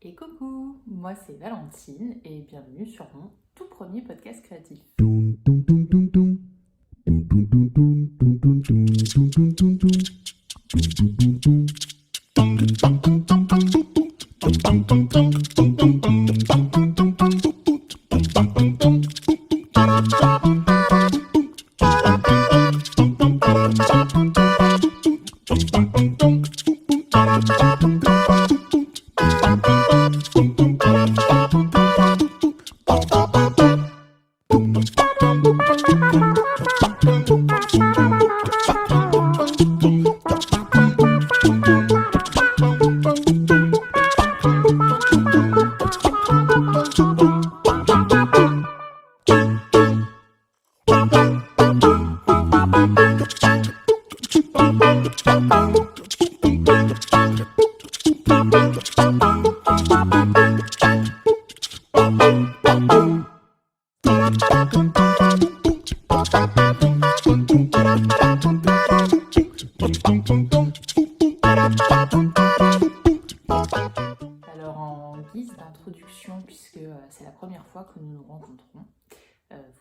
Et coucou, moi c'est Valentine et bienvenue sur mon tout premier podcast créatif. Alors en guise d'introduction, puisque c'est la première fois que nous nous rencontrons,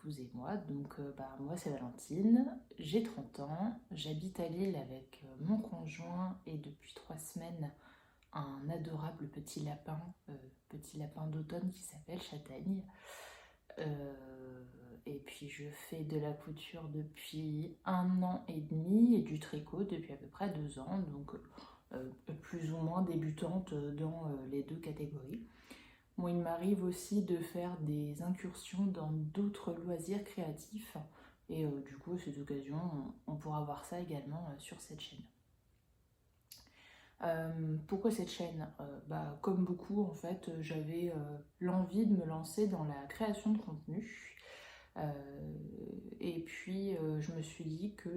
vous et moi, donc moi c'est Valentine, j'ai 30 ans, j'habite à Lille avec mon conjoint et depuis 3 semaines un adorable petit lapin d'automne qui s'appelle Châtaigne. Et puis je fais de la couture depuis 1 an et demi et du tricot depuis à peu près 2 ans, donc plus ou moins débutante dans les deux catégories. Moi, il m'arrive aussi de faire des incursions dans d'autres loisirs créatifs et du coup, à cette occasion, on pourra voir ça également sur cette chaîne. Pourquoi cette chaîne Comme beaucoup, en fait, j'avais l'envie de me lancer dans la création de contenu. Et puis je me suis dit que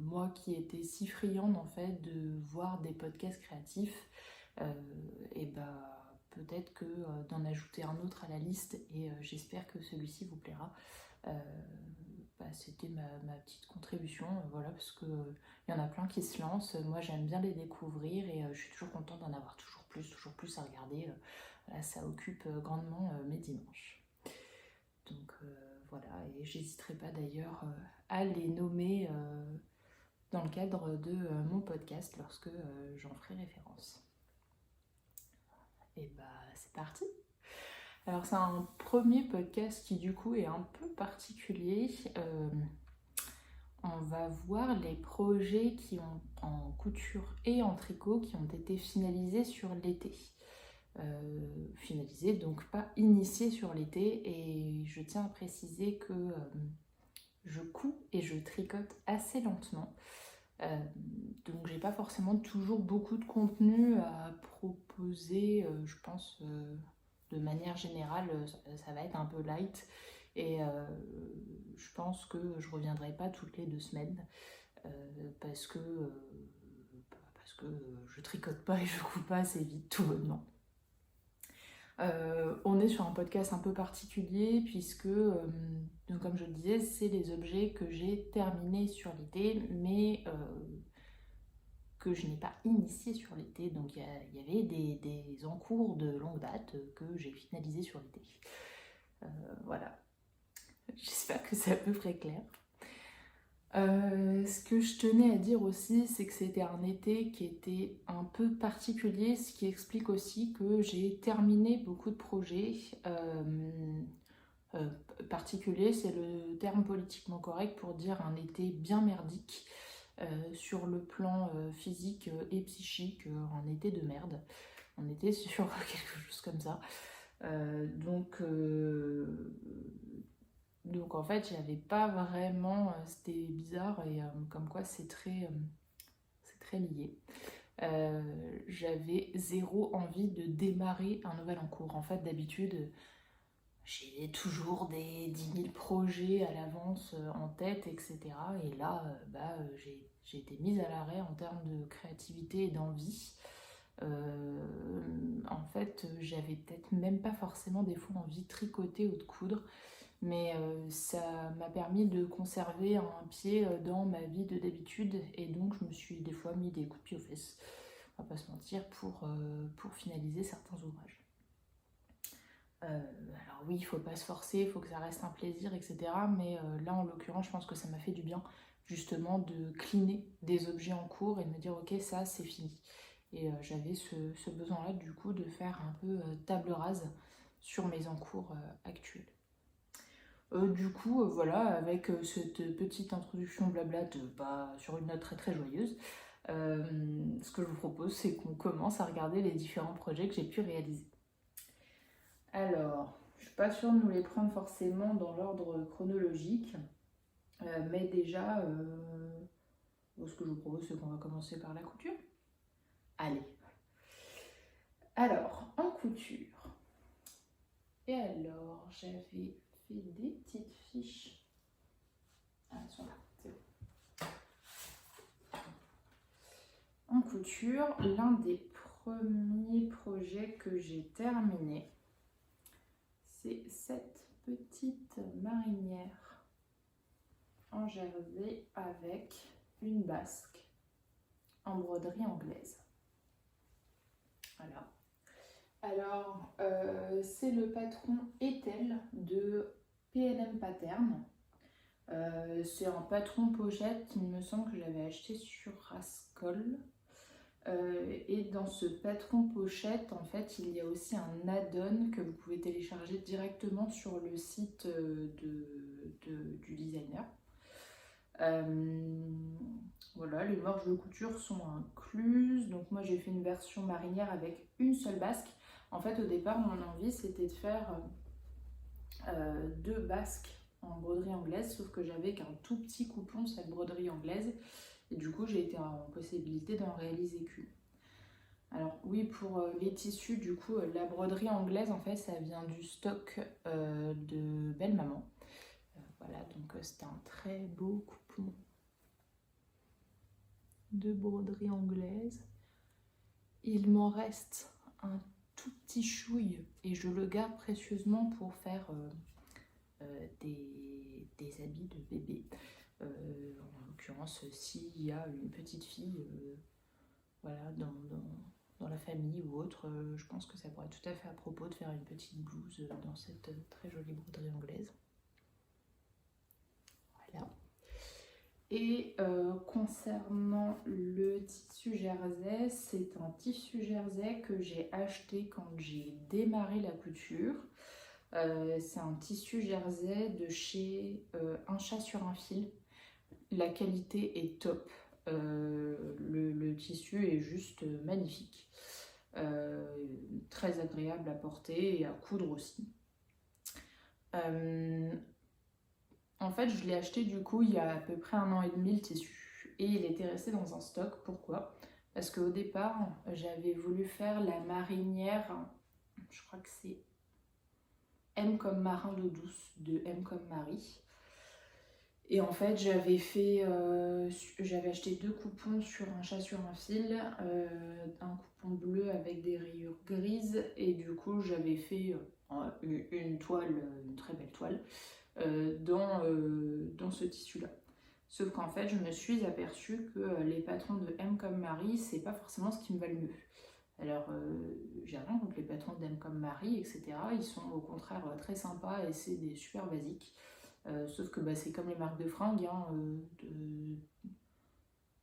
moi qui étais si friande en fait de voir des podcasts créatifs, peut-être que d'en ajouter un autre à la liste et j'espère que celui-ci vous plaira. C'était ma petite contribution, voilà, parce que il y en a plein qui se lancent. Moi j'aime bien les découvrir et je suis toujours contente d'en avoir toujours plus à regarder. Là, ça occupe grandement mes dimanches. Donc voilà, et j'hésiterai pas d'ailleurs à les nommer dans le cadre de mon podcast lorsque j'en ferai référence. Et c'est parti. Alors c'est un premier podcast qui du coup est un peu particulier. On va voir les projets qui ont en couture et en tricot qui ont été finalisés sur l'été. Finalisés, donc pas initiés sur l'été, et je tiens à préciser que je couds et je tricote assez lentement. Donc j'ai pas forcément toujours beaucoup de contenu à proposer, je pense de manière générale ça va être un peu light et je pense que je reviendrai pas toutes les 2 semaines parce que je tricote pas et je couds pas assez vite tout bonnement. On est sur un podcast un peu particulier puisque, donc comme je le disais, c'est les objets que j'ai terminés sur l'été, mais que je n'ai pas initiés sur l'été. Donc il y avait des encours de longue date que j'ai finalisés sur l'été. Voilà, j'espère que c'est à peu près clair. Ce que je tenais à dire aussi, c'est que c'était un été qui était un peu particulier, ce qui explique aussi que j'ai terminé beaucoup de projets. Particulier, c'est le terme politiquement correct pour dire un été bien merdique sur le plan physique et psychique, un été de merde. On était sur quelque chose comme ça. Donc en fait, j'avais pas vraiment. C'était bizarre et comme quoi c'est très lié. J'avais zéro envie de démarrer un nouvel en cours. En fait, d'habitude, j'ai toujours des 10 000 projets à l'avance en tête, etc. Et là, j'ai été mise à l'arrêt en termes de créativité et d'envie. En fait, j'avais peut-être même pas forcément des fois envie de tricoter ou de coudre, mais ça m'a permis de conserver un pied dans ma vie de d'habitude, et donc je me suis des fois mis des coups de pied aux fesses, on va pas se mentir, pour finaliser certains ouvrages. Alors oui, il faut pas se forcer, il faut que ça reste un plaisir, etc. Mais là, en l'occurrence, je pense que ça m'a fait du bien, justement, de cleaner des objets en cours et de me dire, ok, ça, c'est fini. Et j'avais ce besoin-là, du coup, de faire un peu table rase sur mes encours actuels. Du coup, voilà, avec cette petite introduction blabla pas sur une note très très joyeuse, ce que je vous propose, c'est qu'on commence à regarder les différents projets que j'ai pu réaliser. Alors, je suis pas sûre de nous les prendre forcément dans l'ordre chronologique, mais déjà, ce que je vous propose, c'est qu'on va commencer par la couture. Allez. Alors, en couture. Et alors, j'avais fait des petites fiches. Ah, elles sont là, c'est bon. En couture, l'un des premiers projets que j'ai terminé, c'est cette petite marinière en jersey avec une basque en broderie anglaise. Voilà. Alors, c'est le patron Ethel de PLM Pattern. C'est un patron pochette, il me semble que j'avais acheté sur Rascol. Et dans ce patron pochette, en fait, il y a aussi un add-on que vous pouvez télécharger directement sur le site du designer. Voilà, les marges de couture sont incluses. Donc moi, j'ai fait une version marinière avec une seule basque. En fait, au départ, mon envie, c'était de faire 2 basques en broderie anglaise, sauf que j'avais qu'un tout petit coupon cette broderie anglaise. Et du coup, j'ai été en possibilité d'en réaliser qu'une. Alors oui, pour les tissus, du coup, la broderie anglaise, en fait, ça vient du stock de Belle Maman. Voilà, donc c'était un très beau coupon de broderie anglaise. Il m'en reste un tout petit chouille et je le garde précieusement pour faire des habits de bébé. En l'occurrence, s'il y a une petite fille voilà, dans la famille ou autre, je pense que ça pourrait être tout à fait à propos de faire une petite blouse dans cette très jolie broderie anglaise. Voilà. Et concernant le tissu jersey, c'est un tissu jersey que j'ai acheté quand j'ai démarré la couture. C'est un tissu jersey de chez Un Chat sur un Fil. La qualité est top. Le tissu est juste magnifique. Très agréable à porter et à coudre aussi. En fait, je l'ai acheté du coup il y a à peu près 1 an et demi le tissu et il était resté dans un stock. Pourquoi? Parce qu'au départ, j'avais voulu faire la marinière, je crois que c'est M comme marin d'eau douce de M comme Marie. Et en fait, j'avais acheté 2 coupons sur Un Chat sur un Fil, un coupon bleu avec des rayures grises et du coup, j'avais fait une toile, une très belle toile. Dans ce tissu-là. Sauf qu'en fait, je me suis aperçue que les patrons de M comme Marie, c'est pas forcément ce qui me va le mieux. Alors, j'ai rien contre les patrons d'M comme Marie, etc. Ils sont au contraire très sympas et c'est des super basiques. Sauf que c'est comme les marques de fringues, hein,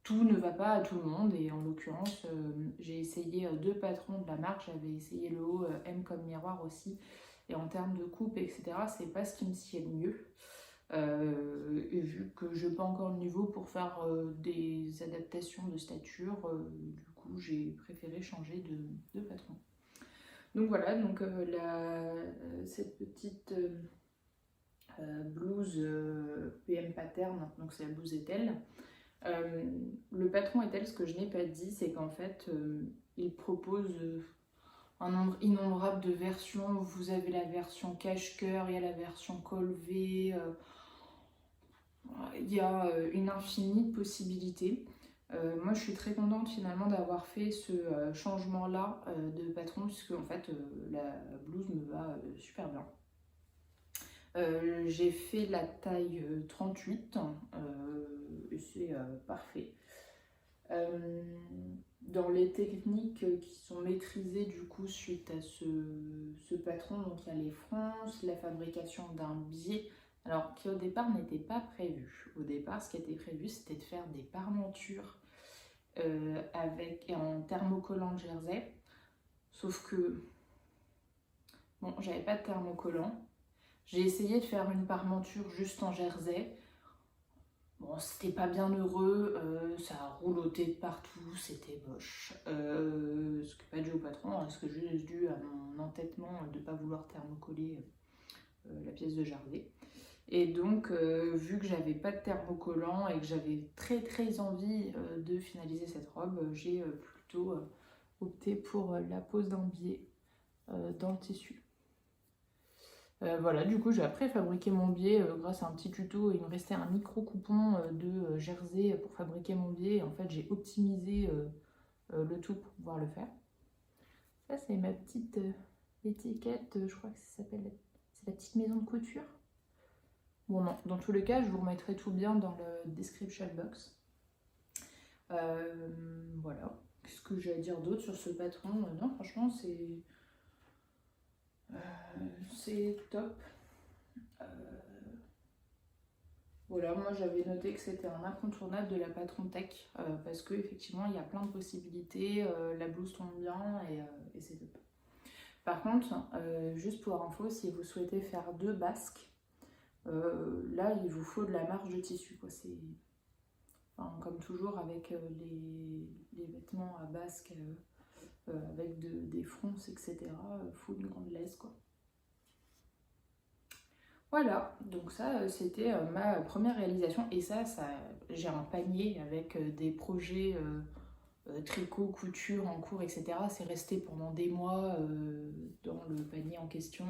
tout ne va pas à tout le monde. Et en l'occurrence, j'ai essayé 2 patrons de la marque. J'avais essayé le haut M comme miroir aussi. Et en termes de coupe, etc., c'est pas ce qui me sied le mieux. Et vu que je n'ai pas encore le niveau pour faire des adaptations de stature, du coup j'ai préféré changer de patron. Donc voilà, donc cette petite blouse PM Pattern, donc c'est la blouse Ethel. Le patron Ethel, ce que je n'ai pas dit, c'est qu'en fait il propose un nombre innombrable de versions. Vous avez la version cache-cœur, il y a la version col V, il y a une infinie de possibilités. Moi, je suis très contente finalement d'avoir fait ce changement-là de patron, puisque en fait, la blouse me va super bien. J'ai fait la taille 38, et c'est parfait. Dans les techniques qui sont maîtrisées du coup suite à ce patron, donc il y a les fronces, la fabrication d'un biais, alors qui au départ n'était pas prévu. Au départ, ce qui était prévu, c'était de faire des parmentures en thermocollant de jersey, sauf que bon, j'avais pas de thermocollant. J'ai essayé de faire une parmenture juste en jersey. Bon, c'était pas bien heureux, ça a rouloté de partout, c'était moche. Ce qui n'est pas dû au patron, hein, ce que juste dû à mon entêtement de ne pas vouloir thermocoller la pièce de jersey. Et donc, vu que j'avais pas de thermocollant et que j'avais très envie de finaliser cette robe, j'ai plutôt opté pour la pose d'un biais dans le tissu. Voilà, du coup j'ai après fabriqué mon biais grâce à un petit tuto. Il me restait un micro coupon de jersey pour fabriquer mon biais. En fait, j'ai optimisé le tout pour pouvoir le faire. Ça, c'est ma petite étiquette, je crois que ça s'appelle, c'est la petite maison de couture. Bon, non, dans tous les cas, je vous remettrai tout bien dans le description box. Voilà. Qu'est-ce que j'ai à dire d'autre sur ce patron? Non, franchement, c'est top. Voilà, moi j'avais noté que c'était un incontournable de la Patron Tech parce qu'effectivement il y a plein de possibilités, la blouse tombe bien et c'est top. Par contre, juste pour info, si vous souhaitez faire 2 basques, là il vous faut de la marge de tissu, quoi. Enfin, comme toujours avec les vêtements à basques avec des fronces, etc., il faut une grande laisse, quoi. Voilà, donc ça c'était ma première réalisation et ça j'ai un panier avec des projets tricot, couture en cours, etc. C'est resté pendant des mois dans le panier en question.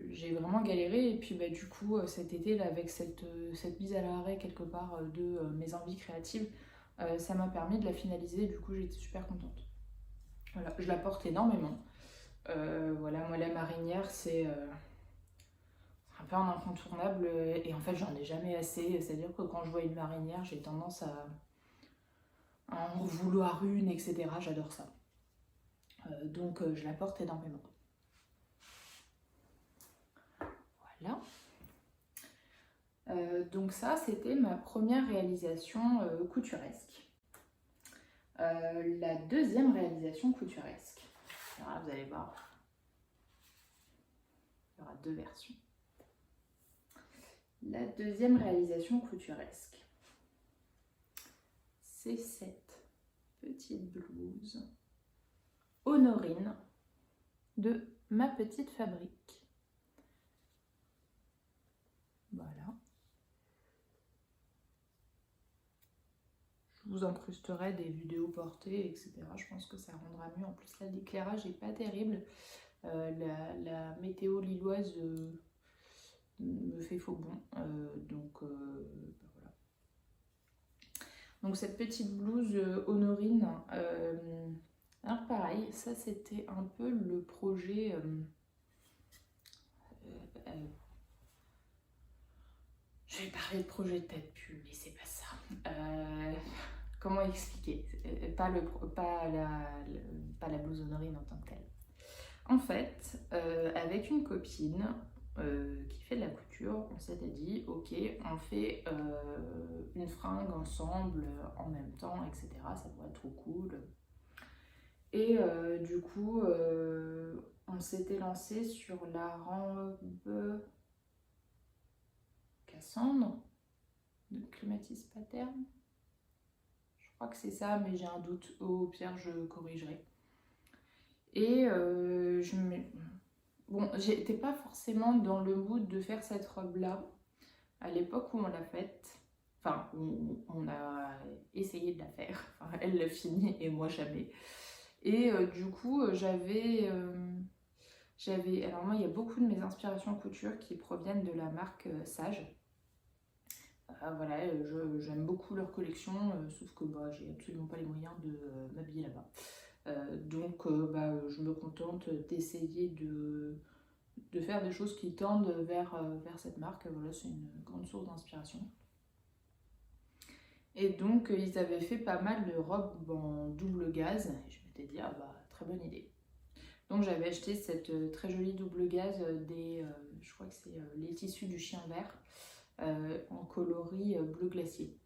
J'ai vraiment galéré et puis bah, du coup cet été là, avec cette mise à l'arrêt quelque part de mes envies créatives, ça m'a permis de la finaliser. Du coup j'étais super contente. Voilà, je la porte énormément. Voilà, moi la marinière c'est un peu un incontournable et en fait j'en ai jamais assez, c'est-à-dire que quand je vois une marinière j'ai tendance à en vouloir une, etc. J'adore ça. Donc je la porte énormément. Voilà. Donc ça c'était ma première réalisation couturesque. La deuxième réalisation couturesque, alors là, vous allez voir, il y aura 2 versions. La deuxième réalisation couturesque, c'est cette petite blouse Honorine de Ma Petite Fabrique. Voilà. Je vous incrusterai des vidéos portées, etc. Je pense que ça rendra mieux. En plus, là, l'éclairage n'est pas terrible. La météo lilloise me fait faux bon. Donc, voilà. Donc, cette petite blouse Honorine. Alors, pareil, ça, c'était un peu le projet... je vais parler de projet de tête pull, mais c'est pas ça. Comment expliquer? Pas la blouse Honorine en tant que telle. En fait, avec une copine qui fait de la couture, on s'était dit, ok, on fait une fringue ensemble en même temps, etc. Ça pourrait être trop cool. Et du coup, on s'était lancé sur la robe Cassandre de Clématis Pattern. Je crois que c'est ça, mais j'ai un doute. Au pire, je corrigerai. Et bon, j'étais pas forcément dans le mood de faire cette robe-là à l'époque où on l'a faite. Enfin, on a essayé de la faire. Enfin, elle l'a fini et moi jamais. Et du coup, j'avais... Alors moi, il y a beaucoup de mes inspirations couture qui proviennent de la marque Sage. Voilà, j'aime beaucoup leur collection, sauf que bah, j'ai absolument pas les moyens de m'habiller là-bas. Donc je me contente d'essayer de faire des choses qui tendent vers cette marque. Voilà, c'est une grande source d'inspiration. Et donc ils avaient fait pas mal de robes en double gaze. Et je m'étais dit, ah bah très bonne idée. Donc j'avais acheté cette très jolie double gaze je crois que c'est les tissus du chien vert en coloris bleu glacier.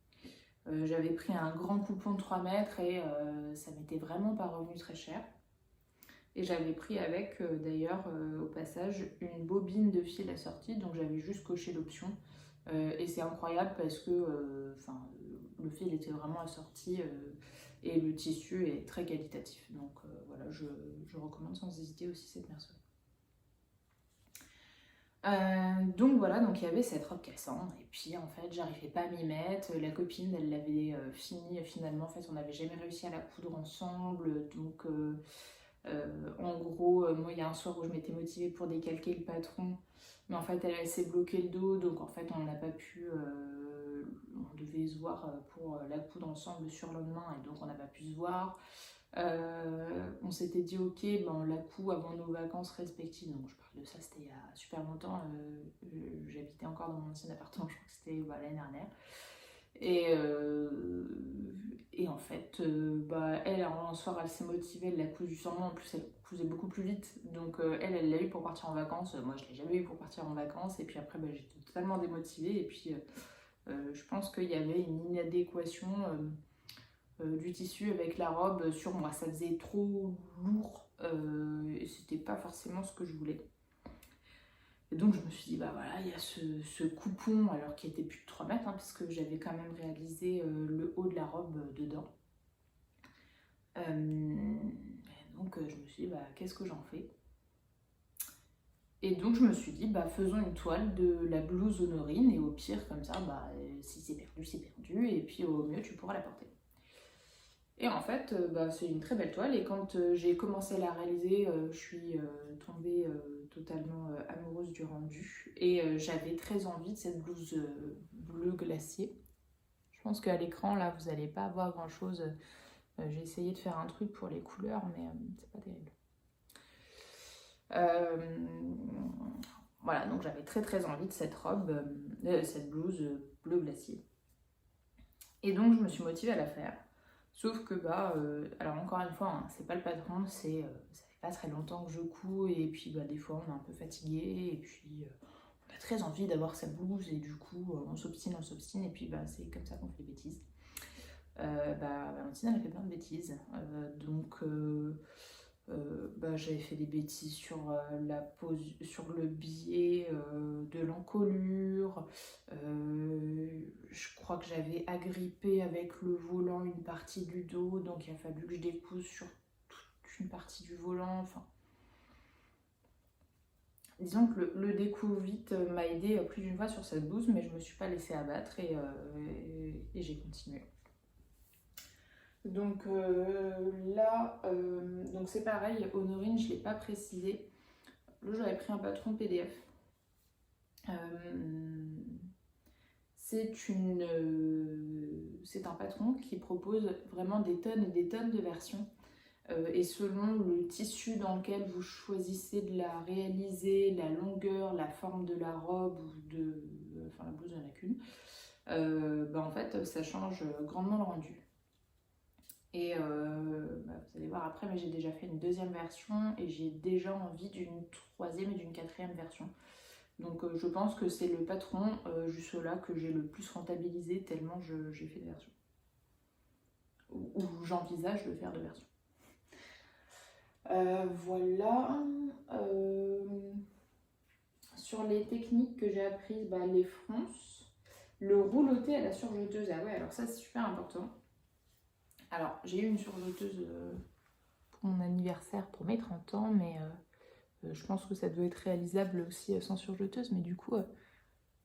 J'avais pris un grand coupon de 3 mètres et ça m'était vraiment pas revenu très cher. Et j'avais pris avec d'ailleurs au passage une bobine de fil assortie, donc j'avais juste coché l'option. Et c'est incroyable parce que le fil était vraiment assorti et le tissu est très qualitatif. Donc voilà, je recommande sans hésiter aussi cette mercerie. Donc voilà, donc il y avait cette robe cassante et puis en fait j'arrivais pas à m'y mettre, la copine elle l'avait fini finalement, en fait on n'avait jamais réussi à la coudre ensemble, donc en gros moi il y a un soir où je m'étais motivée pour décalquer le patron, mais en fait elle s'est bloqué le dos, donc en fait on n'a pas pu, on devait se voir pour la coudre ensemble le surlendemain et donc on n'a pas pu se voir. On s'était dit ok, ben on la coud avant nos vacances respectives, donc je parle de ça, c'était il y a super longtemps, j'habitais encore dans mon ancien appartement, je crois que c'était l'année dernière. Et en fait, elle, un soir, elle s'est motivée, elle l'a cousu sur moi, en plus elle cousait beaucoup plus vite, donc elle l'a eu pour partir en vacances, moi je l'ai jamais eu pour partir en vacances, et puis après j'étais totalement démotivée, et puis je pense qu'il y avait une inadéquation du tissu avec la robe sur moi. Ça faisait trop lourd et c'était pas forcément ce que je voulais. Et donc je me suis dit, bah voilà, il y a ce coupon, alors qui était plus de 3 mètres, hein, parce que j'avais quand même réalisé le haut de la robe dedans. Donc je me suis dit, bah qu'est-ce que j'en fais? Et donc je me suis dit, bah faisons une toile de la blouse Honorine, et au pire, comme ça, bah si c'est perdu, et puis au mieux, tu pourras la porter. Et en fait, c'est une très belle toile, et quand j'ai commencé à la réaliser, je suis tombée totalement amoureuse du rendu, et j'avais très envie de cette blouse bleu glacier. Je pense qu'à l'écran, là, vous n'allez pas voir grand chose. J'ai essayé de faire un truc pour les couleurs, mais c'est pas terrible. Voilà, donc j'avais très très envie de cette robe, cette blouse bleu glacier. Et donc je me suis motivée à la faire. Sauf que alors encore une fois, hein, c'est pas le patron, ça fait pas très longtemps que je couds, et puis des fois on est un peu fatigué, et puis on a très envie d'avoir sa blouse, et du coup on s'obstine, et puis c'est comme ça qu'on fait des bêtises. Valentine elle a fait plein de bêtises, j'avais fait des bêtises sur la pose, sur le biais de l'encolure. Je crois que j'avais agrippé avec le volant une partie du dos, donc il a fallu que je découse sur toute une partie du volant. Enfin, disons que le découp vite m'a aidé plus d'une fois sur cette blouse, mais je me suis pas laissée abattre, et j'ai continué. Donc donc c'est pareil, Honorine, je ne l'ai pas précisé. Là, j'avais pris un patron PDF. C'est un patron qui propose vraiment des tonnes et des tonnes de versions. Et selon le tissu dans lequel vous choisissez de la réaliser, la longueur, la forme de la robe, la blouse, il n'y en a qu'une, en fait, ça change grandement le rendu. Et vous allez voir après, mais j'ai déjà fait une deuxième version et j'ai déjà envie d'une troisième et d'une quatrième version. Donc je pense que c'est le patron juste là que j'ai le plus rentabilisé, tellement j'ai fait de versions. Ou j'envisage de faire de versions. Voilà. Sur les techniques que j'ai apprises, les fronces, le rouloté à la surjeteuse. Ah ouais, alors ça c'est super important. Alors, j'ai eu une surjeteuse pour mon anniversaire, pour mes 30 ans, mais je pense que ça doit être réalisable aussi sans surjeteuse, mais du coup,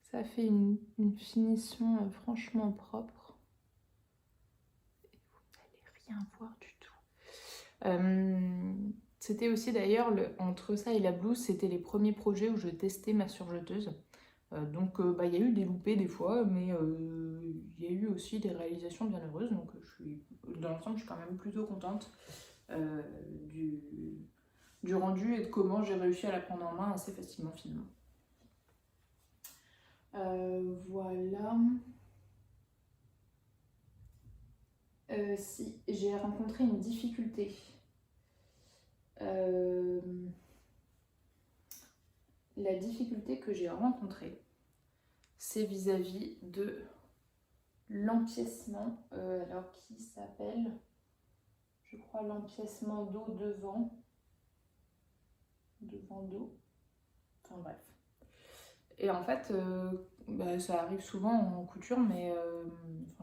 ça a fait une finition franchement propre. Et vous n'allez rien voir du tout. C'était aussi d'ailleurs, entre ça et la blouse, c'était les premiers projets où je testais ma surjeteuse. Donc il y a eu des loupés des fois, mais il y a eu aussi des réalisations bien heureuses, donc dans l'ensemble je suis quand même plutôt contente du rendu et de comment j'ai réussi à la prendre en main assez facilement finalement. Voilà. Si j'ai rencontré une difficulté. La difficulté que j'ai rencontrée, c'est vis-à-vis de l'empiècement, alors qui s'appelle, je crois, l'empiècement d'eau devant d'eau, enfin bref. Et en fait, ça arrive souvent en couture, mais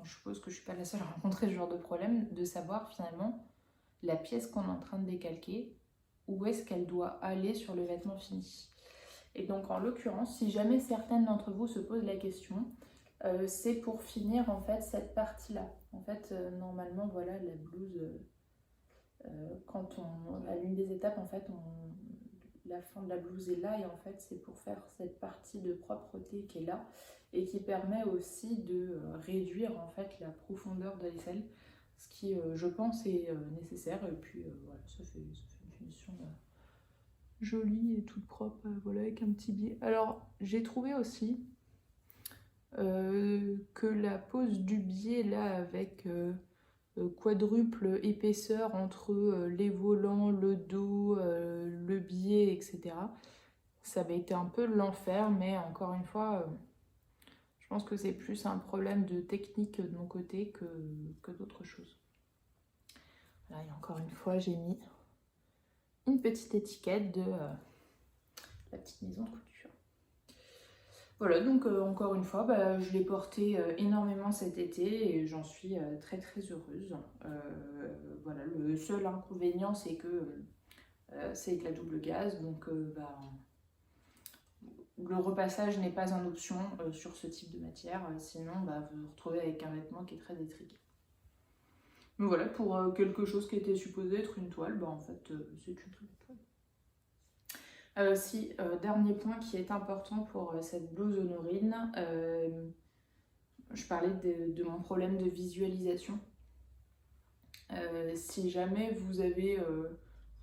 je suppose que je suis pas la seule à rencontrer ce genre de problème, de savoir finalement la pièce qu'on est en train de décalquer, où est-ce qu'elle doit aller sur le vêtement fini. Et donc en l'occurrence, si jamais certaines d'entre vous se posent la question, c'est pour finir en fait cette partie-là. En fait, normalement, voilà, la blouse, à l'une des étapes, en fait, la fin de la blouse est là, et en fait, c'est pour faire cette partie de propreté qui est là, et qui permet aussi de réduire en fait la profondeur de l'aisselle, ce qui, je pense, est nécessaire. Et puis voilà, ça fait une finition jolie et toute propre, voilà, avec un petit biais. Alors, j'ai trouvé aussi que la pose du biais là, avec quadruple épaisseur entre les volants, le dos, le biais, etc., ça avait été un peu l'enfer, mais encore une fois, je pense que c'est plus un problème de technique de mon côté que d'autres choses. Là, et encore une fois, j'ai mis une petite étiquette de la petite maison de couture. Voilà, donc encore une fois, je l'ai porté énormément cet été et j'en suis très très heureuse. Voilà, le seul inconvénient, c'est que c'est de la double gaze, donc le repassage n'est pas une option sur ce type de matière, sinon vous vous retrouvez avec un vêtement qui est très étriqué. Donc voilà, pour quelque chose qui était supposé être une toile, en fait c'est une toile. Dernier point qui est important pour cette blouse Honorine, je parlais de mon problème de visualisation. Si jamais vous êtes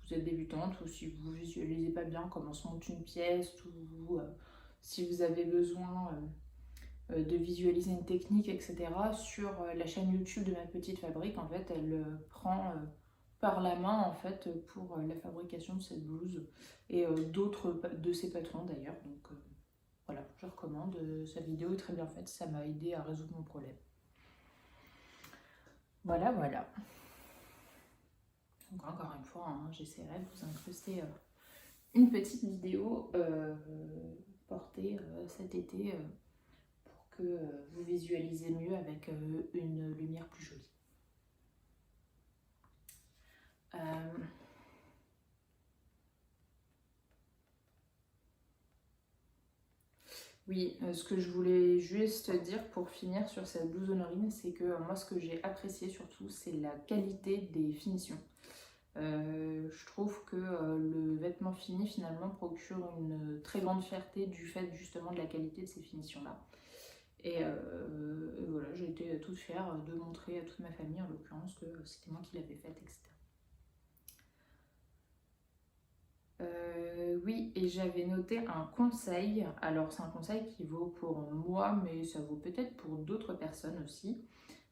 débutante, ou si vous ne visualisez pas bien comment se monte une pièce, ou si vous avez besoin de visualiser une technique, etc., sur la chaîne YouTube de ma petite fabrique, en fait, elle prend par la main en fait pour la fabrication de cette blouse et d'autres de ses patrons d'ailleurs. Donc voilà, je recommande. Sa vidéo est très bien faite, ça m'a aidé à résoudre mon problème. Voilà, voilà. Donc encore une fois, j'essaierai de vous incruster une petite vidéo portée cet été pour que vous visualisez mieux avec une lumière plus jolie. Oui, ce que je voulais juste dire pour finir sur cette blouse Honorine, c'est que moi, ce que j'ai apprécié surtout, c'est la qualité des finitions. Je trouve que le vêtement fini, finalement, procure une très grande fierté du fait justement de la qualité de ces finitions-là. Et voilà, j'ai été toute fière de montrer à toute ma famille, en l'occurrence, que c'était moi qui l'avais faite, etc. Oui, et j'avais noté un conseil. Alors, c'est un conseil qui vaut pour moi, mais ça vaut peut-être pour d'autres personnes aussi.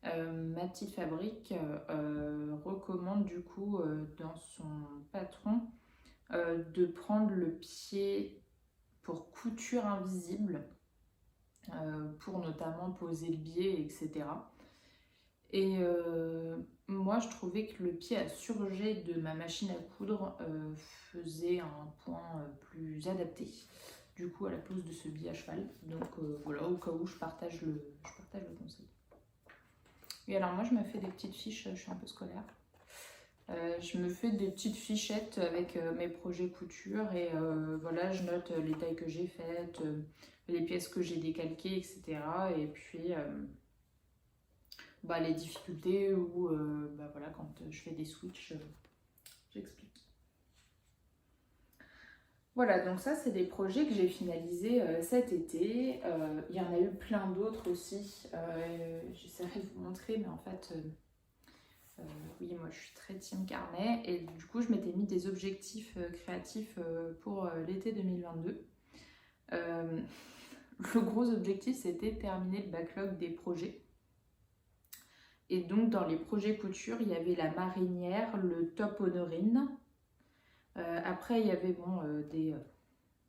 Ma petite fabrique recommande du coup dans son patron de prendre le pied pour couture invisible, pour notamment poser le biais, etc. Et moi, je trouvais que le pied à surjet de ma machine à coudre faisait un point plus adapté, du coup, à la pose de ce biais à cheval. Donc voilà, au cas où je partage le conseil. Et alors moi, je me fais des petites fiches, je suis un peu scolaire. Je me fais des petites fichettes avec mes projets couture et voilà, je note les tailles que j'ai faites, les pièces que j'ai décalquées, etc. Et puis les difficultés ou voilà, quand je fais des switches, j'explique. Voilà, donc ça c'est des projets que j'ai finalisés cet été. Il y en a eu plein d'autres aussi. J'essaierai de vous montrer, mais en fait, oui, moi je suis très team carnet. Et du coup, je m'étais mis des objectifs créatifs pour l'été 2022. Le gros objectif, c'était terminer le backlog des projets. Et donc dans les projets couture, il y avait la marinière, le top honorine. Après, il y avait bon,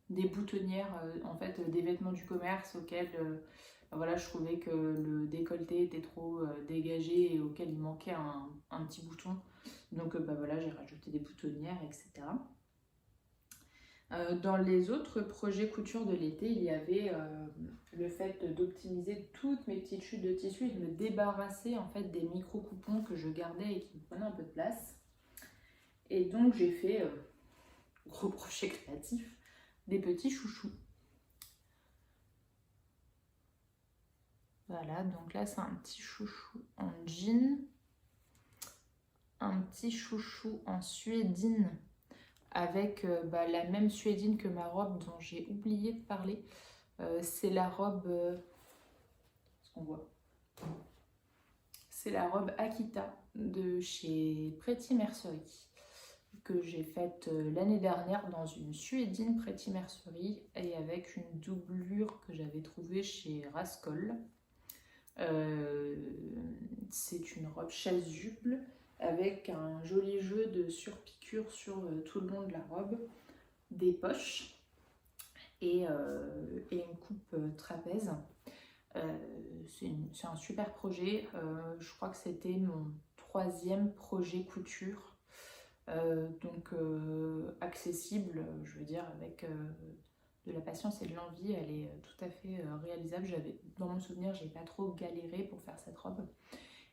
des boutonnières, en fait, des vêtements du commerce auxquels voilà, je trouvais que le décolleté était trop dégagé et auquel il manquait un petit bouton. Donc bah, voilà, j'ai rajouté des boutonnières, etc. Dans les autres projets couture de l'été, il y avait le fait d'optimiser toutes mes petites chutes de tissu et de me débarrasser en fait des micro-coupons que je gardais et qui me prenaient un peu de place. Et donc j'ai fait, gros projet créatif, des petits chouchous. Voilà, donc là c'est un petit chouchou en jean, un petit chouchou en suédine avec bah, la même suédine que ma robe dont j'ai oublié de parler. C'est la robe, ce qu'on voit, c'est la robe Akita de chez Pretty Mercerie que j'ai faite l'année dernière dans une suédine Pretty Mercerie et avec une doublure que j'avais trouvée chez Rascol. C'est une robe chasuble avec un joli jeu de surpiqûre sur tout le long de la robe, des poches et une coupe trapèze. C'est un super projet. Je crois que c'était mon 3e projet couture. Donc accessible, je veux dire, avec de la patience et de l'envie, elle est tout à fait réalisable. Dans mon souvenir, j'ai pas trop galéré pour faire cette robe.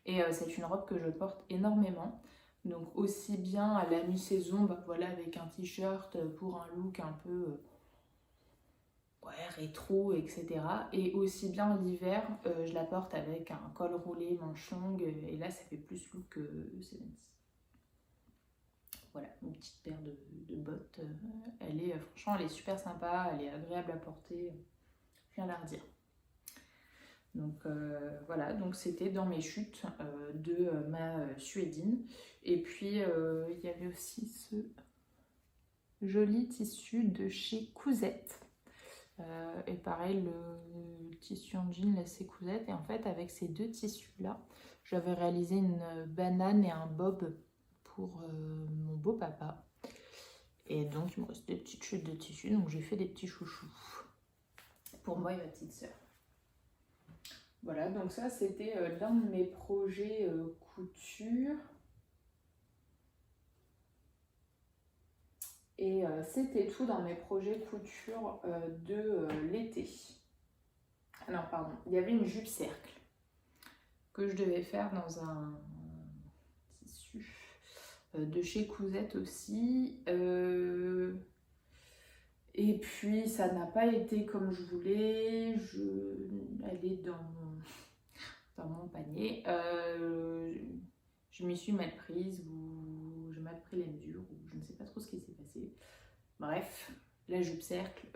Et c'est une robe que je porte énormément. Donc aussi bien à la mi-saison, bah, voilà, avec un t-shirt pour un look un peu rétro, etc. Et aussi bien l'hiver, je la porte avec un col roulé, manche longue. Et là, ça fait plus look 70s. Voilà, une petite paire de bottes. Franchement, elle est super sympa, elle est agréable à porter, rien à redire. Donc voilà, donc c'était dans mes chutes de ma suédine. Et puis il y avait aussi ce joli tissu de chez Cousette. Et pareil, le tissu en jean, là c'est Cousette. Et en fait, avec ces deux tissus-là, j'avais réalisé une banane et un bob pour mon beau papa. Et donc, il me reste des petites chutes de tissu, donc j'ai fait des petits chouchous pour moi et ma petite sœur. Voilà, donc ça, c'était l'un de mes projets couture. Et c'était tout dans mes projets couture de l'été. Ah non, pardon, il y avait une jupe cercle que je devais faire dans un tissu de chez Cousette aussi. Et puis ça n'a pas été comme je voulais. Elle est dans mon panier. Je m'y suis mal prise ou j'ai mal pris les mesures ou je ne sais pas trop ce qui s'est passé. Bref, la jupe cercle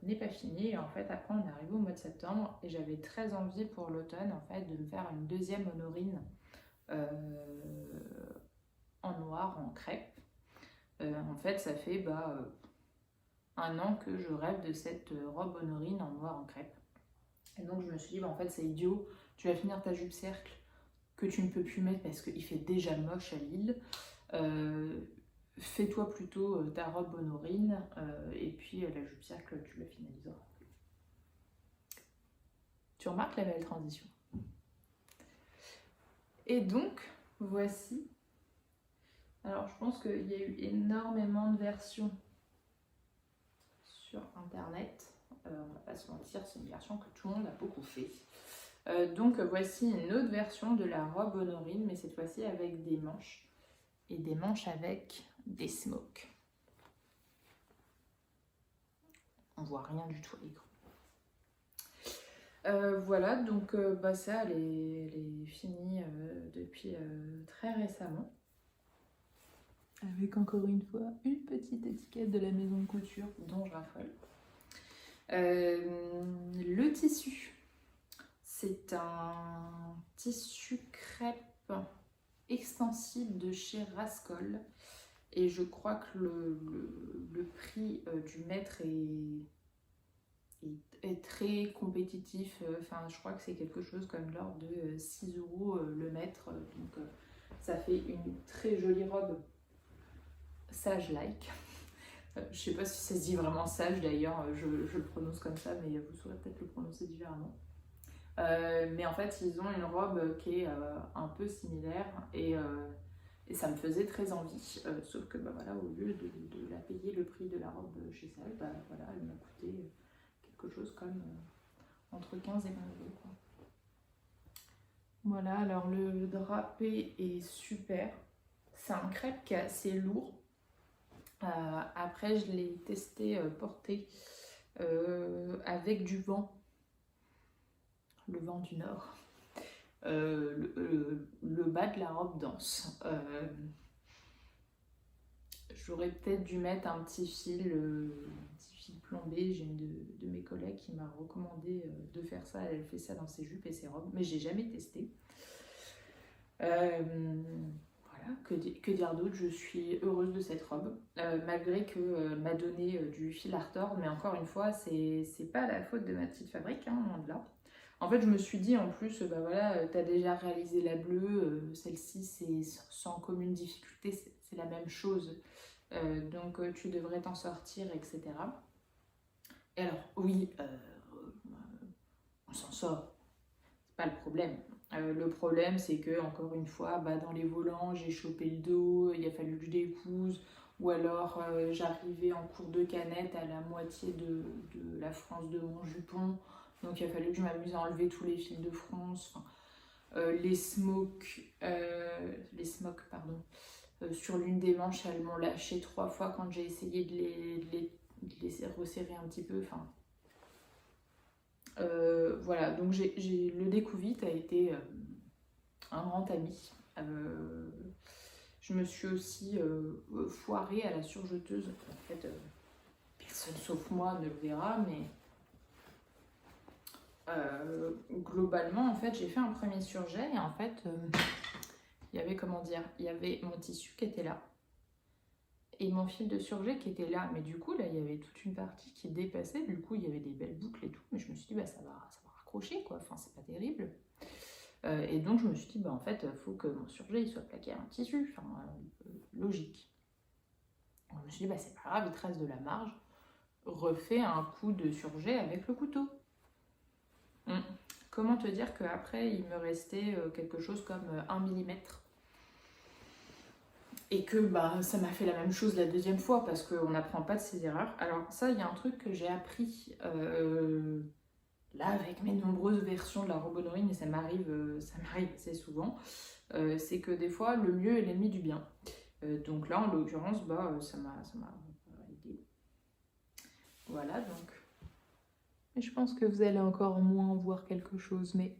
n'est pas finie. Et en fait, après, on est arrivé au mois de septembre et j'avais très envie pour l'automne en fait, de me faire une deuxième honorine en noir, en crêpe. En fait, ça fait un an que je rêve de cette robe honorine en noir en crêpe. Et donc, je me suis dit, en fait, c'est idiot. Tu vas finir ta jupe cercle que tu ne peux plus mettre parce qu'il fait déjà moche à Lille. Fais-toi plutôt ta robe honorine et puis la jupe cercle, tu la finaliseras. Tu remarques la belle transition. Et donc, voici. Alors, je pense qu'il y a eu énormément de versions sur internet. On va pas se mentir, c'est une version que tout le monde a beaucoup fait. Donc voici une autre version de la robe honorine, mais cette fois-ci avec des manches. Et des manches avec des smokes. On voit rien du tout à l'écran. Voilà, donc ça, elle est finie depuis très récemment. Avec encore une fois une petite étiquette de la maison de couture dont je raffole. Le tissu, c'est un tissu crêpe extensible de chez Rascol et je crois que le prix du mètre est est très compétitif. Enfin, je crois que c'est quelque chose comme l'ordre de 6 € le mètre. Donc, ça fait une très jolie robe sage-like. Je sais pas si ça se dit vraiment sage d'ailleurs, je le prononce comme ça, mais vous saurez peut-être le prononcer différemment. Mais en fait, ils ont une robe qui est un peu similaire et ça me faisait très envie. Sauf que bah, voilà, au lieu de la payer le prix de la robe chez Sage, bah, voilà, elle m'a coûté quelque chose comme entre 15 et 20 €. Quoi. Voilà, alors le drapé est super. C'est un crêpe qui est assez lourd. Après, je l'ai testé porté avec du vent, le vent du nord. Le bas de la robe danse. J'aurais peut-être dû mettre un petit fil plombé. J'ai une de mes collègues qui m'a recommandé de faire ça. Elle fait ça dans ses jupes et ses robes, mais j'ai jamais testé. Voilà, que dire d'autre, je suis heureuse de cette robe, malgré qu'elle m'a donné du fil à retordre, mais encore une fois, c'est pas la faute de ma petite fabrique, hein, loin de là. En fait, je me suis dit en plus, bah voilà, t'as déjà réalisé la bleue, celle-ci c'est sans commune difficulté, c'est la même chose, donc tu devrais t'en sortir, etc. Et alors, oui, on s'en sort, c'est pas le problème. Le problème, c'est que, encore une fois, bah, dans les volants, j'ai chopé le dos, il a fallu que je découse, ou alors j'arrivais en cours de canette à la moitié de la France de mon jupon, donc il a fallu que je m'amuse à enlever tous les fils de France, les smokes, pardon, sur l'une des manches, elles m'ont lâché 3 fois quand j'ai essayé de les resserrer un petit peu, enfin... voilà, donc le découvite a été un grand ami. Je me suis aussi foirée à la surjeteuse. En fait, personne sauf moi ne le verra, mais globalement, en fait, j'ai fait un premier surjet et en fait, il y avait, comment dire, il y avait mon tissu qui était là et mon fil de surjet qui était là. Mais du coup, là, il y avait toute une partie qui dépassait. Du coup, il y avait des belles boucles et tout. Mais je me suis dit, bah, ça va raccrocher, quoi. Enfin, c'est pas terrible. Et donc, je me suis dit, bah, en fait, il faut que mon surjet il soit plaqué à un tissu. Enfin, logique. Donc, je me suis dit, bah, c'est pas grave, il te reste de la marge. Refais un coup de surjet avec le couteau. Comment te dire qu'après, il me restait quelque chose comme 1 mm. Et que bah, ça m'a fait la même chose la deuxième fois parce qu'on n'apprend pas de ses erreurs. Alors ça, il y a un truc que j'ai appris là avec mes nombreuses versions de la robonnerie, mais ça m'arrive assez souvent, c'est que des fois, le mieux est l'ennemi du bien. Donc là, en l'occurrence, bah, ça m'a aidé. Voilà, donc. Et je pense que vous allez encore moins voir quelque chose, mais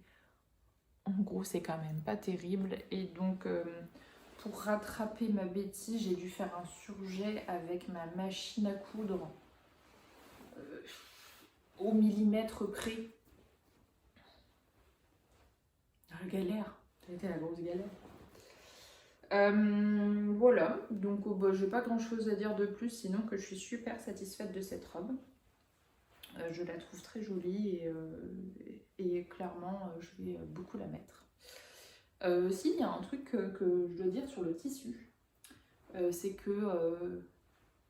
en gros, c'est quand même pas terrible. Et donc... pour rattraper ma bêtise, j'ai dû faire un surjet avec ma machine à coudre au millimètre près. La galère, ça a été la grosse galère. Voilà, donc bah, j'ai pas grand chose à dire de plus, sinon que je suis super satisfaite de cette robe. Je la trouve très jolie et clairement je vais beaucoup la mettre. Si, il y a un truc que je dois dire sur le tissu, c'est que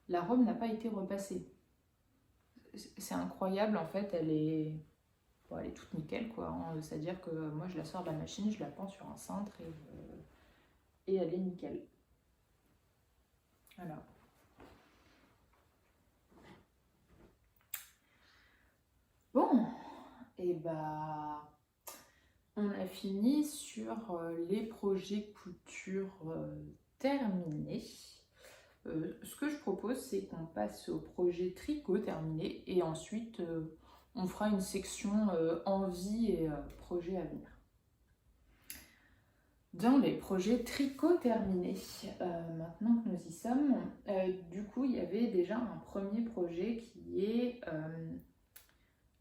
la robe n'a pas été repassée. C'est incroyable, en fait, elle est toute nickel, quoi. Hein. C'est-à-dire que moi, je la sors de la machine, je la pends sur un cintre et elle est nickel. Voilà. Bon, et bah... on a fini sur les projets couture terminés. Ce que je propose, c'est qu'on passe au projet tricot terminé et ensuite on fera une section envie et projet à venir. Dans les projets tricot terminés, maintenant que nous y sommes, du coup il y avait déjà un premier projet qui est